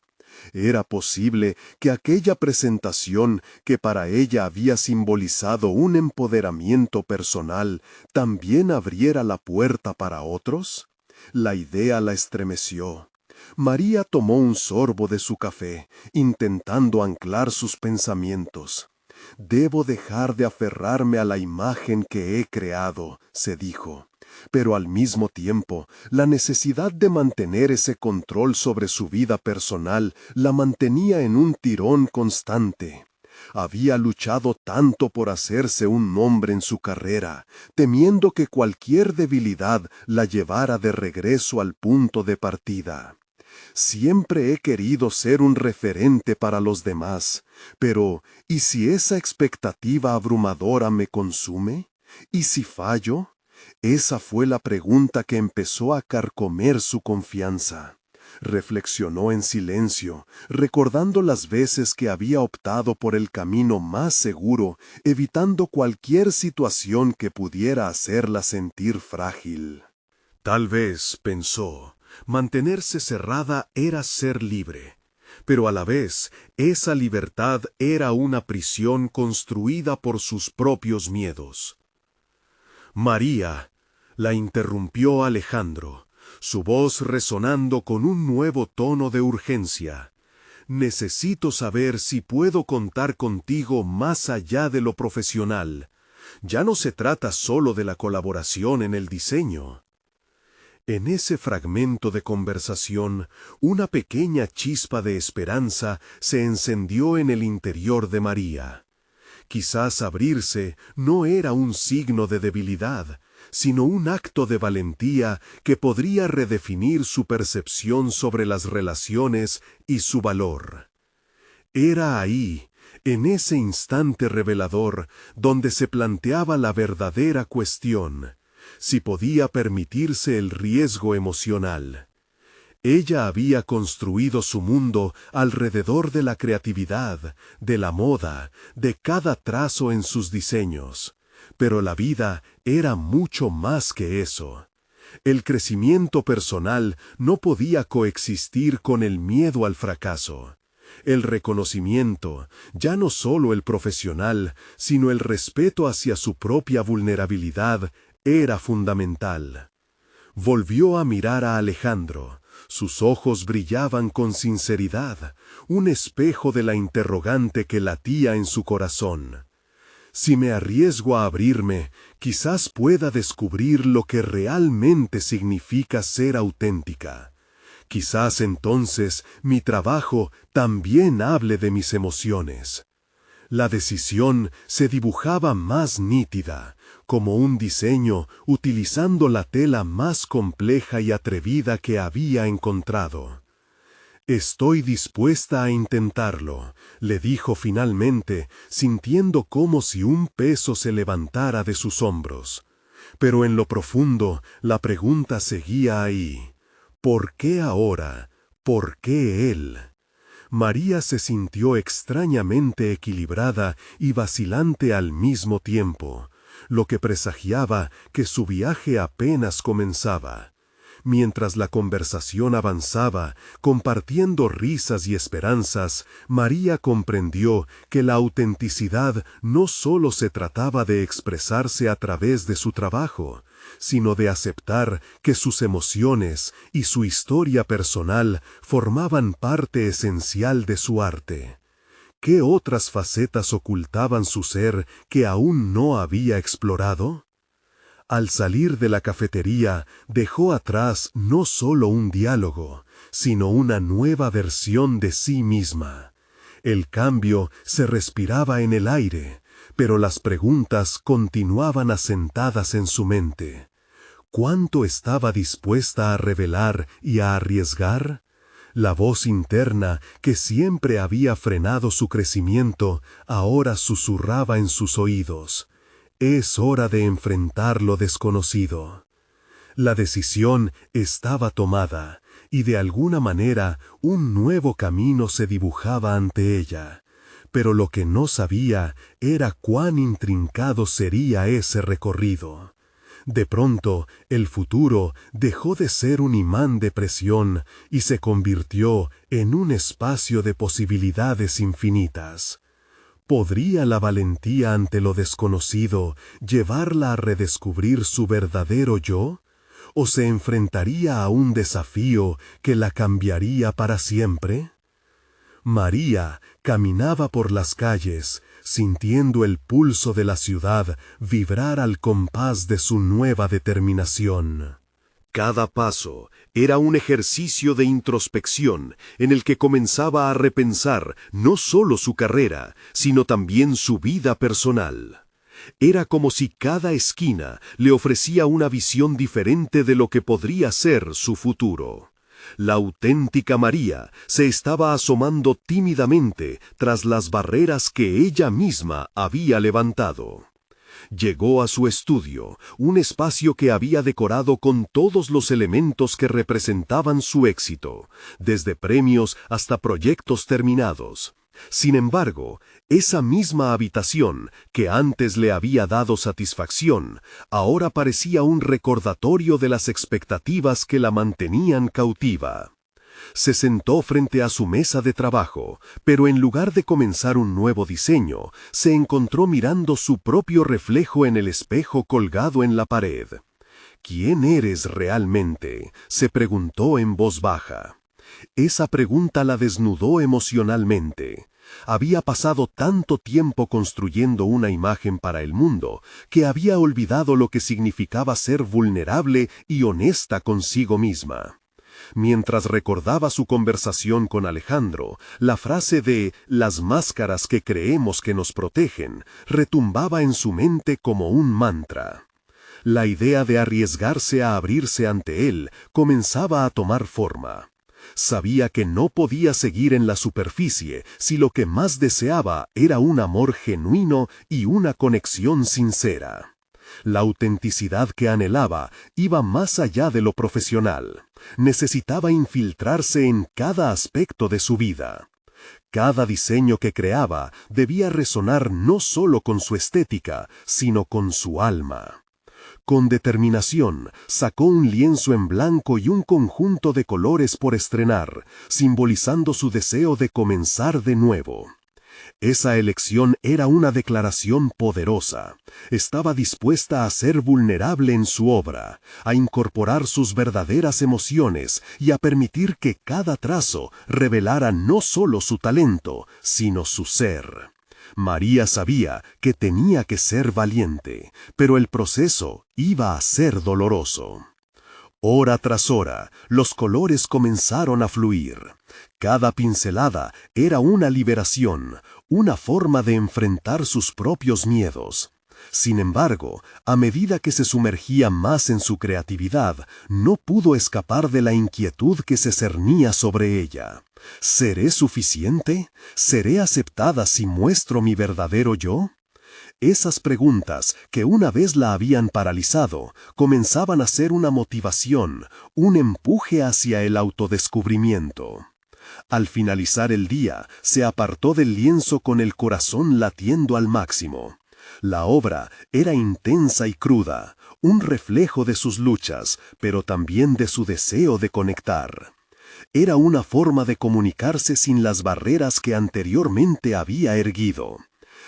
Era posible que aquella presentación que para ella había simbolizado un empoderamiento personal también abriera la puerta para otros. La idea la estremeció. María tomó un sorbo de su café, intentando anclar sus pensamientos. «Debo dejar de aferrarme a la imagen que he creado», se dijo. Pero al mismo tiempo, la necesidad de mantener ese control sobre su vida personal la mantenía en un tirón constante. Había luchado tanto por hacerse un nombre en su carrera, temiendo que cualquier debilidad la llevara de regreso al punto de partida. Siempre he querido ser un referente para los demás, pero ¿y si esa expectativa abrumadora me consume? ¿Y si fallo? Esa fue la pregunta que empezó a carcomer su confianza. Reflexionó en silencio, recordando las veces que había optado por el camino más seguro, evitando cualquier situación que pudiera hacerla sentir frágil. Tal vez, pensó, mantenerse cerrada era ser libre, pero a la vez esa libertad era una prisión construida por sus propios miedos. María, la interrumpió Alejandro, su voz resonando con un nuevo tono de urgencia. Necesito saber si puedo contar contigo más allá de lo profesional. Ya no se trata solo de la colaboración en el diseño. En ese fragmento de conversación, una pequeña chispa de esperanza se encendió en el interior de María. Quizás abrirse no era un signo de debilidad, sino un acto de valentía que podría redefinir su percepción sobre las relaciones y su valor. Era ahí, en ese instante revelador, donde se planteaba la verdadera cuestión, si podía permitirse el riesgo emocional. Ella había construido su mundo alrededor de la creatividad, de la moda, de cada trazo en sus diseños. Pero la vida era mucho más que eso. El crecimiento personal no podía coexistir con el miedo al fracaso. El reconocimiento, ya no solo el profesional, sino el respeto hacia su propia vulnerabilidad, era fundamental. Volvió a mirar a Alejandro. Sus ojos brillaban con sinceridad, un espejo de la interrogante que latía en su corazón. Si me arriesgo a abrirme, quizás pueda descubrir lo que realmente significa ser auténtica. Quizás entonces mi trabajo también hable de mis emociones. La decisión se dibujaba más nítida, como un diseño utilizando la tela más compleja y atrevida que había encontrado. «Estoy dispuesta a intentarlo», le dijo finalmente, sintiendo como si un peso se levantara de sus hombros. Pero en lo profundo, la pregunta seguía ahí. ¿Por qué ahora? ¿Por qué él? María se sintió extrañamente equilibrada y vacilante al mismo tiempo, lo que presagiaba que su viaje apenas comenzaba. Mientras la conversación avanzaba, compartiendo risas y esperanzas, María comprendió que la autenticidad no solo se trataba de expresarse a través de su trabajo, sino de aceptar que sus emociones y su historia personal formaban parte esencial de su arte. ¿Qué otras facetas ocultaban su ser que aún no había explorado? Al salir de la cafetería, dejó atrás no solo un diálogo, sino una nueva versión de sí misma. El cambio se respiraba en el aire, pero las preguntas continuaban asentadas en su mente. ¿Cuánto estaba dispuesta a revelar y a arriesgar? La voz interna, que siempre había frenado su crecimiento, ahora susurraba en sus oídos. Es hora de enfrentar lo desconocido. La decisión estaba tomada, y de alguna manera un nuevo camino se dibujaba ante ella. Pero lo que no sabía era cuán intrincado sería ese recorrido. De pronto, el futuro dejó de ser un imán de presión y se convirtió en un espacio de posibilidades infinitas. ¿Podría la valentía ante lo desconocido llevarla a redescubrir su verdadero yo? ¿O se enfrentaría a un desafío que la cambiaría para siempre? María caminaba por las calles, sintiendo el pulso de la ciudad vibrar al compás de su nueva determinación. Cada paso era un ejercicio de introspección en el que comenzaba a repensar no solo su carrera, sino también su vida personal. Era como si cada esquina le ofrecía una visión diferente de lo que podría ser su futuro. La auténtica María se estaba asomando tímidamente tras las barreras que ella misma había levantado. Llegó a su estudio, un espacio que había decorado con todos los elementos que representaban su éxito, desde premios hasta proyectos terminados. Sin embargo, esa misma habitación, que antes le había dado satisfacción, ahora parecía un recordatorio de las expectativas que la mantenían cautiva. Se sentó frente a su mesa de trabajo, pero en lugar de comenzar un nuevo diseño, se encontró mirando su propio reflejo en el espejo colgado en la pared. ¿Quién eres realmente?, se preguntó en voz baja. Esa pregunta la desnudó emocionalmente. Había pasado tanto tiempo construyendo una imagen para el mundo, que había olvidado lo que significaba ser vulnerable y honesta consigo misma. Mientras recordaba su conversación con Alejandro, la frase de «las máscaras que creemos que nos protegen» retumbaba en su mente como un mantra. La idea de arriesgarse a abrirse ante él comenzaba a tomar forma. Sabía que no podía seguir en la superficie si lo que más deseaba era un amor genuino y una conexión sincera. La autenticidad que anhelaba iba más allá de lo profesional. Necesitaba infiltrarse en cada aspecto de su vida. Cada diseño que creaba debía resonar no solo con su estética, sino con su alma. Con determinación, sacó un lienzo en blanco y un conjunto de colores por estrenar, simbolizando su deseo de comenzar de nuevo. Esa elección era una declaración poderosa. Estaba dispuesta a ser vulnerable en su obra, a incorporar sus verdaderas emociones y a permitir que cada trazo revelara no solo su talento, sino su ser. María sabía que tenía que ser valiente, pero el proceso iba a ser doloroso. Hora tras hora, los colores comenzaron a fluir. Cada pincelada era una liberación, una forma de enfrentar sus propios miedos. Sin embargo, a medida que se sumergía más en su creatividad, no pudo escapar de la inquietud que se cernía sobre ella. ¿Seré suficiente? ¿Seré aceptada si muestro mi verdadero yo? Esas preguntas, que una vez la habían paralizado, comenzaban a ser una motivación, un empuje hacia el autodescubrimiento. Al finalizar el día, se apartó del lienzo con el corazón latiendo al máximo. La obra era intensa y cruda, un reflejo de sus luchas, pero también de su deseo de conectar. Era una forma de comunicarse sin las barreras que anteriormente había erguido.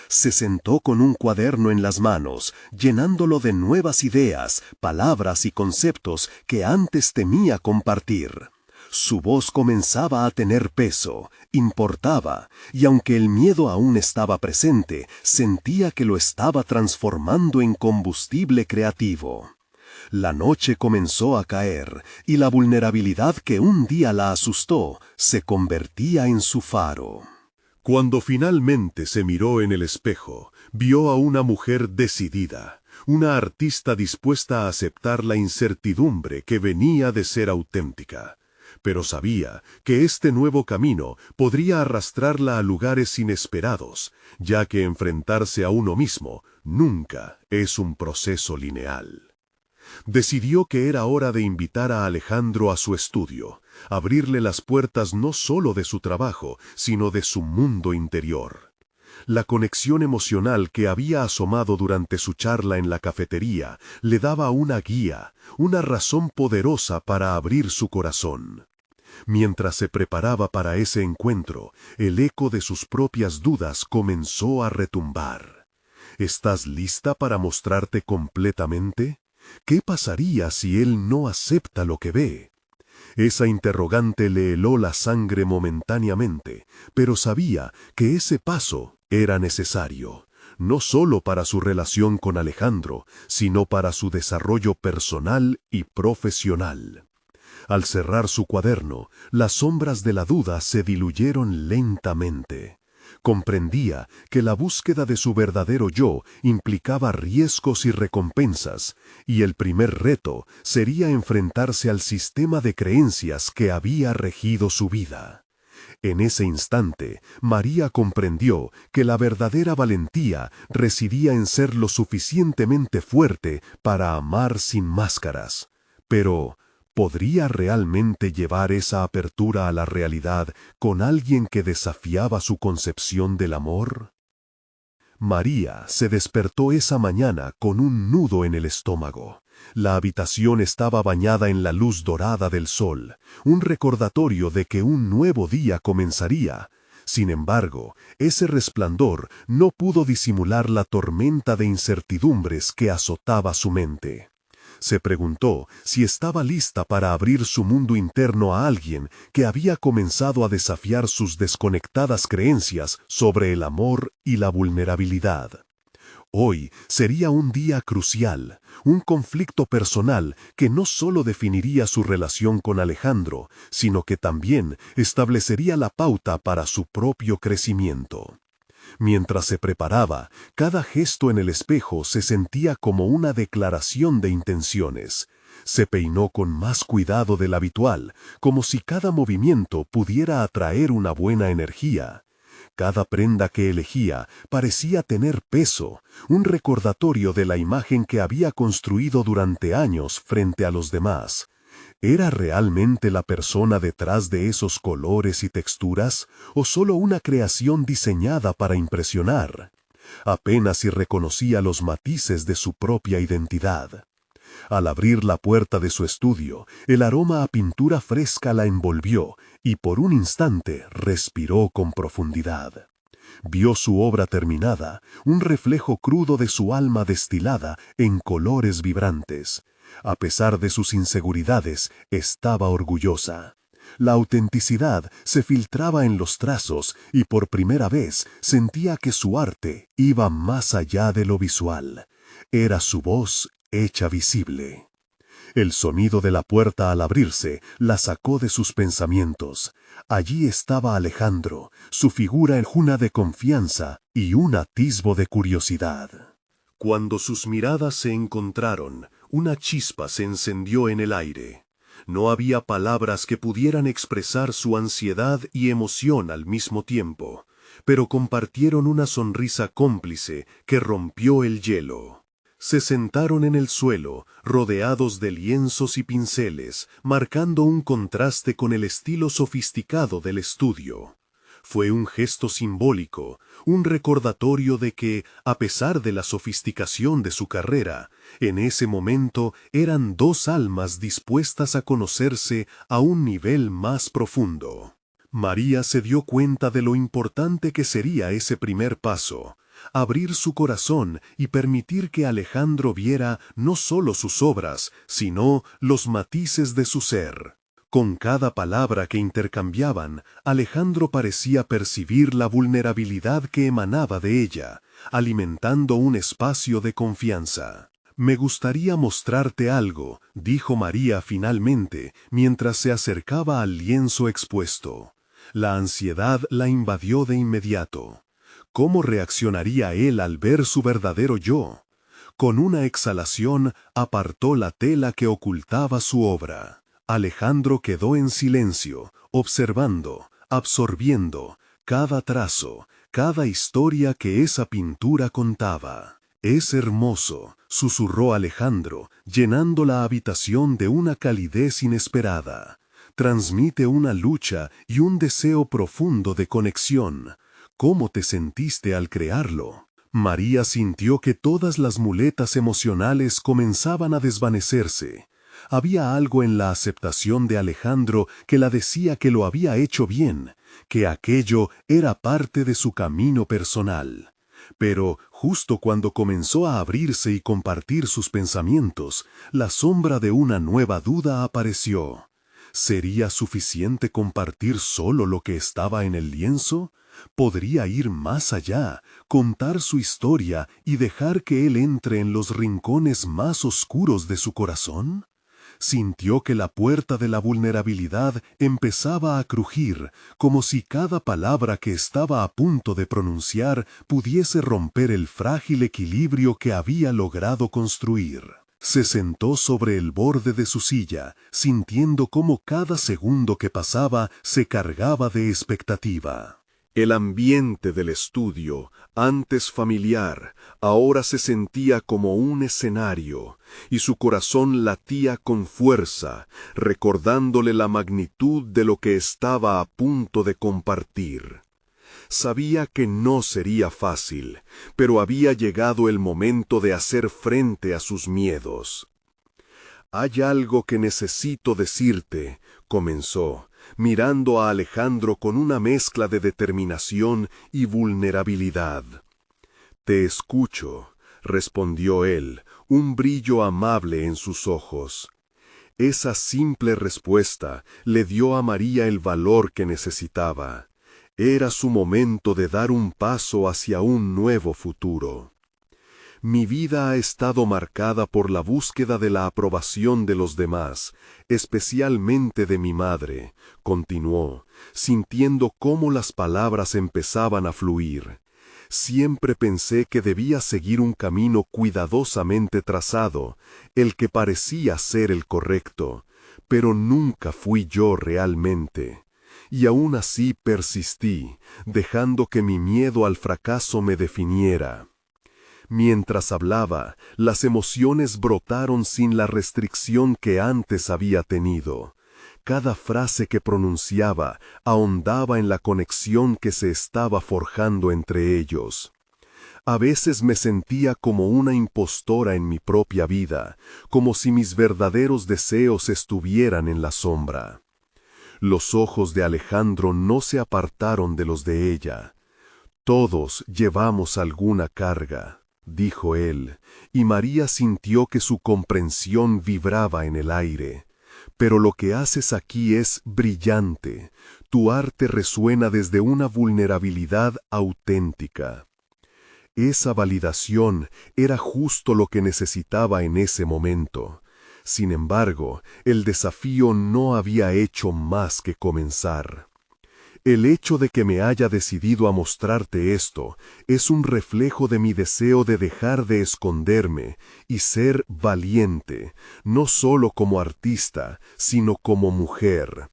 Se sentó con un cuaderno en las manos, llenándolo de nuevas ideas, palabras y conceptos que antes temía compartir. Su voz comenzaba a tener peso, importaba, y aunque el miedo aún estaba presente, sentía que lo estaba transformando en combustible creativo. La noche comenzó a caer, y la vulnerabilidad que un día la asustó se convertía en su faro. Cuando finalmente se miró en el espejo, vio a una mujer decidida, una artista dispuesta a aceptar la incertidumbre que venía de ser auténtica. Pero sabía que este nuevo camino podría arrastrarla a lugares inesperados, ya que enfrentarse a uno mismo nunca es un proceso lineal. Decidió que era hora de invitar a Alejandro a su estudio, abrirle las puertas no solo de su trabajo, sino de su mundo interior. La conexión emocional que había asomado durante su charla en la cafetería le daba una guía, una razón poderosa para abrir su corazón. Mientras se preparaba para ese encuentro, el eco de sus propias dudas comenzó a retumbar. ¿Estás lista para mostrarte completamente? ¿Qué pasaría si él no acepta lo que ve? Esa interrogante le heló la sangre momentáneamente, pero sabía que ese paso era necesario, no solo para su relación con Alejandro, sino para su desarrollo personal y profesional. Al cerrar su cuaderno, las sombras de la duda se diluyeron lentamente. Comprendía que la búsqueda de su verdadero yo implicaba riesgos y recompensas, y el primer reto sería enfrentarse al sistema de creencias que había regido su vida. En ese instante, María comprendió que la verdadera valentía residía en ser lo suficientemente fuerte para amar sin máscaras. Pero, ¿podría realmente llevar esa apertura a la realidad con alguien que desafiaba su concepción del amor? María se despertó esa mañana con un nudo en el estómago. La habitación estaba bañada en la luz dorada del sol, un recordatorio de que un nuevo día comenzaría. Sin embargo, ese resplandor no pudo disimular la tormenta de incertidumbres que azotaba su mente. Se preguntó si estaba lista para abrir su mundo interno a alguien que había comenzado a desafiar sus desconectadas creencias sobre el amor y la vulnerabilidad. Hoy sería un día crucial, un conflicto personal que no solo definiría su relación con Alejandro, sino que también establecería la pauta para su propio crecimiento. Mientras se preparaba, cada gesto en el espejo se sentía como una declaración de intenciones. Se peinó con más cuidado del habitual, como si cada movimiento pudiera atraer una buena energía. Cada prenda que elegía parecía tener peso, un recordatorio de la imagen que había construido durante años frente a los demás. ¿Era realmente la persona detrás de esos colores y texturas, o solo una creación diseñada para impresionar? Apenas si reconocía los matices de su propia identidad. Al abrir la puerta de su estudio, el aroma a pintura fresca la envolvió y por un instante respiró con profundidad. Vio su obra terminada, un reflejo crudo de su alma destilada en colores vibrantes. A pesar de sus inseguridades, estaba orgullosa. La autenticidad se filtraba en los trazos y por primera vez sentía que su arte iba más allá de lo visual. Era su voz hecha visible. El sonido de la puerta al abrirse la sacó de sus pensamientos. Allí estaba Alejandro, su figura enjuna de confianza y un atisbo de curiosidad. Cuando sus miradas se encontraron, una chispa se encendió en el aire. No había palabras que pudieran expresar su ansiedad y emoción al mismo tiempo, pero compartieron una sonrisa cómplice que rompió el hielo. Se sentaron en el suelo, rodeados de lienzos y pinceles, marcando un contraste con el estilo sofisticado del estudio. Fue un gesto simbólico, un recordatorio de que, a pesar de la sofisticación de su carrera, en ese momento eran dos almas dispuestas a conocerse a un nivel más profundo. María se dio cuenta de lo importante que sería ese primer paso, abrir su corazón y permitir que Alejandro viera no solo sus obras, sino los matices de su ser. Con cada palabra que intercambiaban, Alejandro parecía percibir la vulnerabilidad que emanaba de ella, alimentando un espacio de confianza. «Me gustaría mostrarte algo», dijo María finalmente, mientras se acercaba al lienzo expuesto. La ansiedad la invadió de inmediato. ¿Cómo reaccionaría él al ver su verdadero yo? Con una exhalación apartó la tela que ocultaba su obra. Alejandro quedó en silencio, observando, absorbiendo cada trazo, cada historia que esa pintura contaba. «Es hermoso», susurró Alejandro, llenando la habitación de una calidez inesperada. «Transmite una lucha y un deseo profundo de conexión. ¿Cómo te sentiste al crearlo?» María sintió que todas las muletas emocionales comenzaban a desvanecerse. Había algo en la aceptación de Alejandro que la decía que lo había hecho bien, que aquello era parte de su camino personal. Pero, justo cuando comenzó a abrirse y compartir sus pensamientos, la sombra de una nueva duda apareció. ¿Sería suficiente compartir solo lo que estaba en el lienzo? ¿Podría ir más allá, contar su historia y dejar que él entre en los rincones más oscuros de su corazón? Sintió que la puerta de la vulnerabilidad empezaba a crujir, como si cada palabra que estaba a punto de pronunciar pudiese romper el frágil equilibrio que había logrado construir. Se sentó sobre el borde de su silla, sintiendo cómo cada segundo que pasaba se cargaba de expectativa. El ambiente del estudio, antes familiar, ahora se sentía como un escenario, y su corazón latía con fuerza, recordándole la magnitud de lo que estaba a punto de compartir. Sabía que no sería fácil, pero había llegado el momento de hacer frente a sus miedos. «Hay algo que necesito decirte», comenzó, mirando a Alejandro con una mezcla de determinación y vulnerabilidad. «Te escucho», respondió él, un brillo amable en sus ojos. Esa simple respuesta le dio a María el valor que necesitaba. Era su momento de dar un paso hacia un nuevo futuro. Mi vida ha estado marcada por la búsqueda de la aprobación de los demás, especialmente de mi madre, continuó, sintiendo cómo las palabras empezaban a fluir. Siempre pensé que debía seguir un camino cuidadosamente trazado, el que parecía ser el correcto, pero nunca fui yo realmente. Y aún así persistí, dejando que mi miedo al fracaso me definiera. Mientras hablaba, las emociones brotaron sin la restricción que antes había tenido. Cada frase que pronunciaba ahondaba en la conexión que se estaba forjando entre ellos. A veces me sentía como una impostora en mi propia vida, como si mis verdaderos deseos estuvieran en la sombra. Los ojos de Alejandro no se apartaron de los de ella. «Todos llevamos alguna carga», dijo él, y María sintió que su comprensión vibraba en el aire. «Pero lo que haces aquí es brillante. Tu arte resuena desde una vulnerabilidad auténtica». Esa validación era justo lo que necesitaba en ese momento. Sin embargo, el desafío no había hecho más que comenzar. El hecho de que me haya decidido a mostrarte esto es un reflejo de mi deseo de dejar de esconderme y ser valiente, no solo como artista, sino como mujer.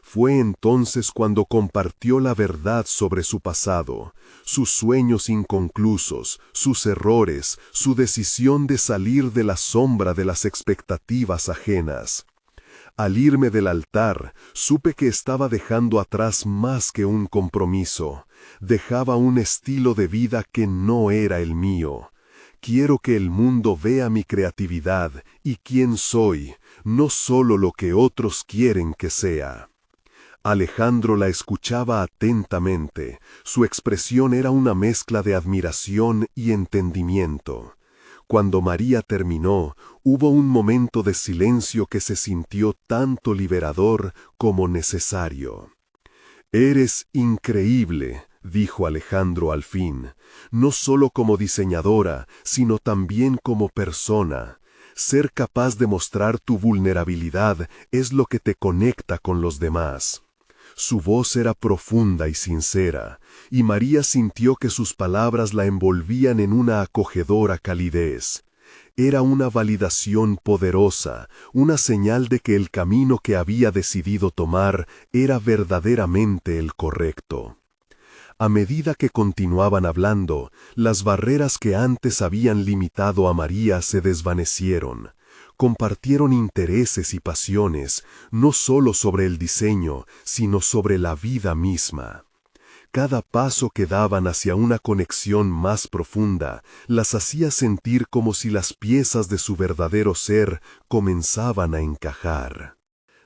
Fue entonces cuando compartió la verdad sobre su pasado, sus sueños inconclusos, sus errores, su decisión de salir de la sombra de las expectativas ajenas. Al irme del altar, supe que estaba dejando atrás más que un compromiso. Dejaba un estilo de vida que no era el mío. Quiero que el mundo vea mi creatividad y quién soy, no solo lo que otros quieren que sea. Alejandro la escuchaba atentamente. Su expresión era una mezcla de admiración y entendimiento. Cuando María terminó, hubo un momento de silencio que se sintió tanto liberador como necesario. «Eres increíble», dijo Alejandro al fin, «no solo como diseñadora, sino también como persona. Ser capaz de mostrar tu vulnerabilidad es lo que te conecta con los demás». Su voz era profunda y sincera, y María sintió que sus palabras la envolvían en una acogedora calidez. Era una validación poderosa, una señal de que el camino que había decidido tomar era verdaderamente el correcto. A medida que continuaban hablando, las barreras que antes habían limitado a María se desvanecieron. Compartieron intereses y pasiones, no solo sobre el diseño, sino sobre la vida misma. Cada paso que daban hacia una conexión más profunda las hacía sentir como si las piezas de su verdadero ser comenzaban a encajar.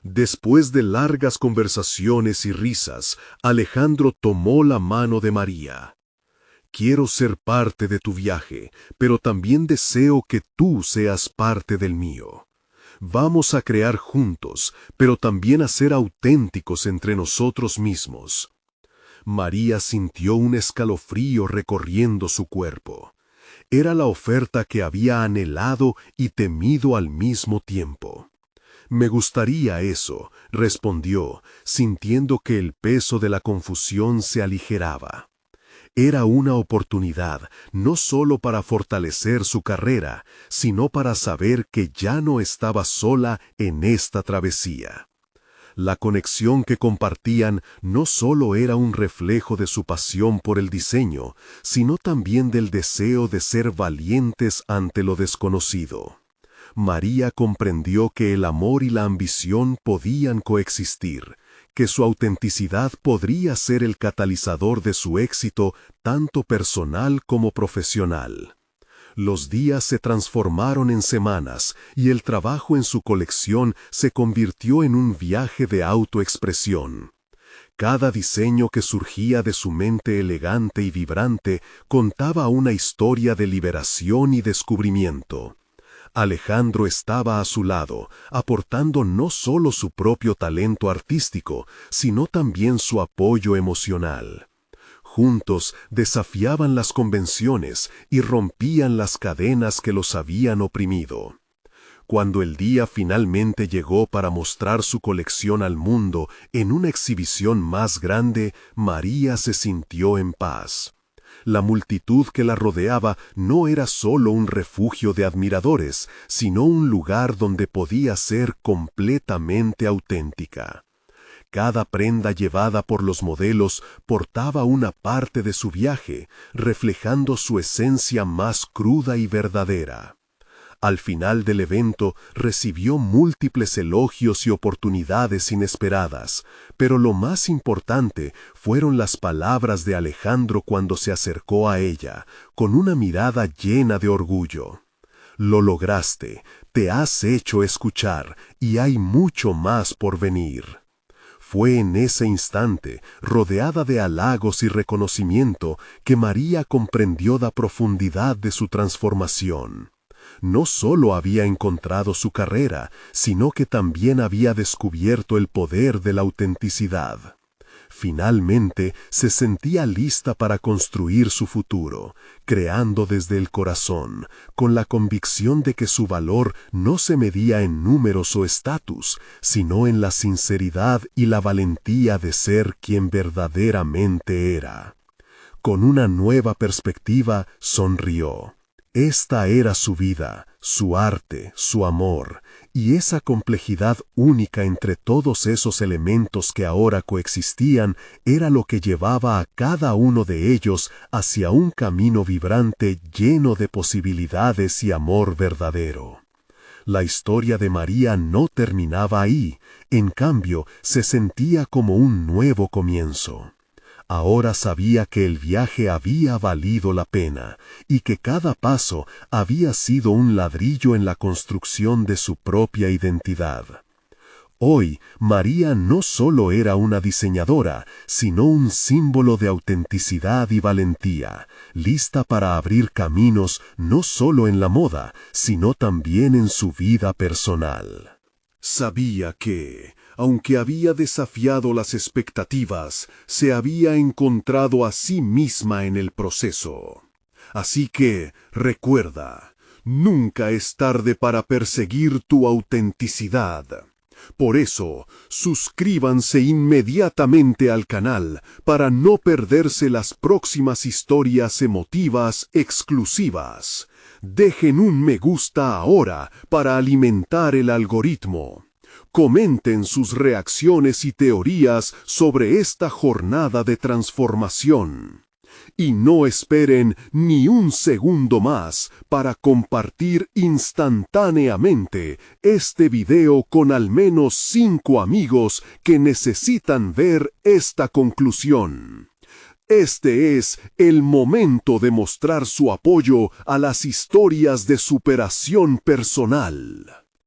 Después de largas conversaciones y risas, Alejandro tomó la mano de María. «Quiero ser parte de tu viaje, pero también deseo que tú seas parte del mío. Vamos a crear juntos, pero también a ser auténticos entre nosotros mismos». María sintió un escalofrío recorriendo su cuerpo. Era la oferta que había anhelado y temido al mismo tiempo. «Me gustaría eso», respondió, sintiendo que el peso de la confusión se aligeraba. Era una oportunidad no solo para fortalecer su carrera, sino para saber que ya no estaba sola en esta travesía. La conexión que compartían no solo era un reflejo de su pasión por el diseño, sino también del deseo de ser valientes ante lo desconocido. María comprendió que el amor y la ambición podían coexistir, que su autenticidad podría ser el catalizador de su éxito tanto personal como profesional. Los días se transformaron en semanas y el trabajo en su colección se convirtió en un viaje de autoexpresión. Cada diseño que surgía de su mente elegante y vibrante contaba una historia de liberación y descubrimiento. Alejandro estaba a su lado, aportando no solo su propio talento artístico, sino también su apoyo emocional. juntos desafiaban las convenciones y rompían las cadenas que los habían oprimido. Cuando el día finalmente llegó para mostrar su colección al mundo en una exhibición más grande, María se sintió en paz. La multitud que la rodeaba no era solo un refugio de admiradores, sino un lugar donde podía ser completamente auténtica. Cada prenda llevada por los modelos portaba una parte de su viaje, reflejando su esencia más cruda y verdadera. Al final del evento recibió múltiples elogios y oportunidades inesperadas, pero lo más importante fueron las palabras de Alejandro cuando se acercó a ella, con una mirada llena de orgullo. Lo lograste, te has hecho escuchar y hay mucho más por venir. Fue en ese instante, rodeada de halagos y reconocimiento, que María comprendió la profundidad de su transformación. No solo había encontrado su carrera, sino que también había descubierto el poder de la autenticidad. Finalmente, se sentía lista para construir su futuro, creando desde el corazón, con la convicción de que su valor no se medía en números o estatus, sino en la sinceridad y la valentía de ser quien verdaderamente era. Con una nueva perspectiva, sonrió. Esta era su vida, su arte, su amor, y esa complejidad única entre todos esos elementos que ahora coexistían era lo que llevaba a cada uno de ellos hacia un camino vibrante lleno de posibilidades y amor verdadero. La historia de María no terminaba ahí, en cambio se sentía como un nuevo comienzo. Ahora sabía que el viaje había valido la pena y que cada paso había sido un ladrillo en la construcción de su propia identidad. Hoy, María no solo era una diseñadora, sino un símbolo de autenticidad y valentía, lista para abrir caminos no solo en la moda, sino también en su vida personal. Sabía que, aunque había desafiado las expectativas, se había encontrado a sí misma en el proceso. Así que, recuerda, nunca es tarde para perseguir tu autenticidad. Por eso, suscríbanse inmediatamente al canal para no perderse las próximas historias emotivas exclusivas. Dejen un me gusta ahora para alimentar el algoritmo. Comenten sus reacciones y teorías sobre esta jornada de transformación. Y no esperen ni un segundo más para compartir instantáneamente este video con al menos 5 amigos que necesitan ver esta conclusión. Este es el momento de mostrar su apoyo a las historias de superación personal.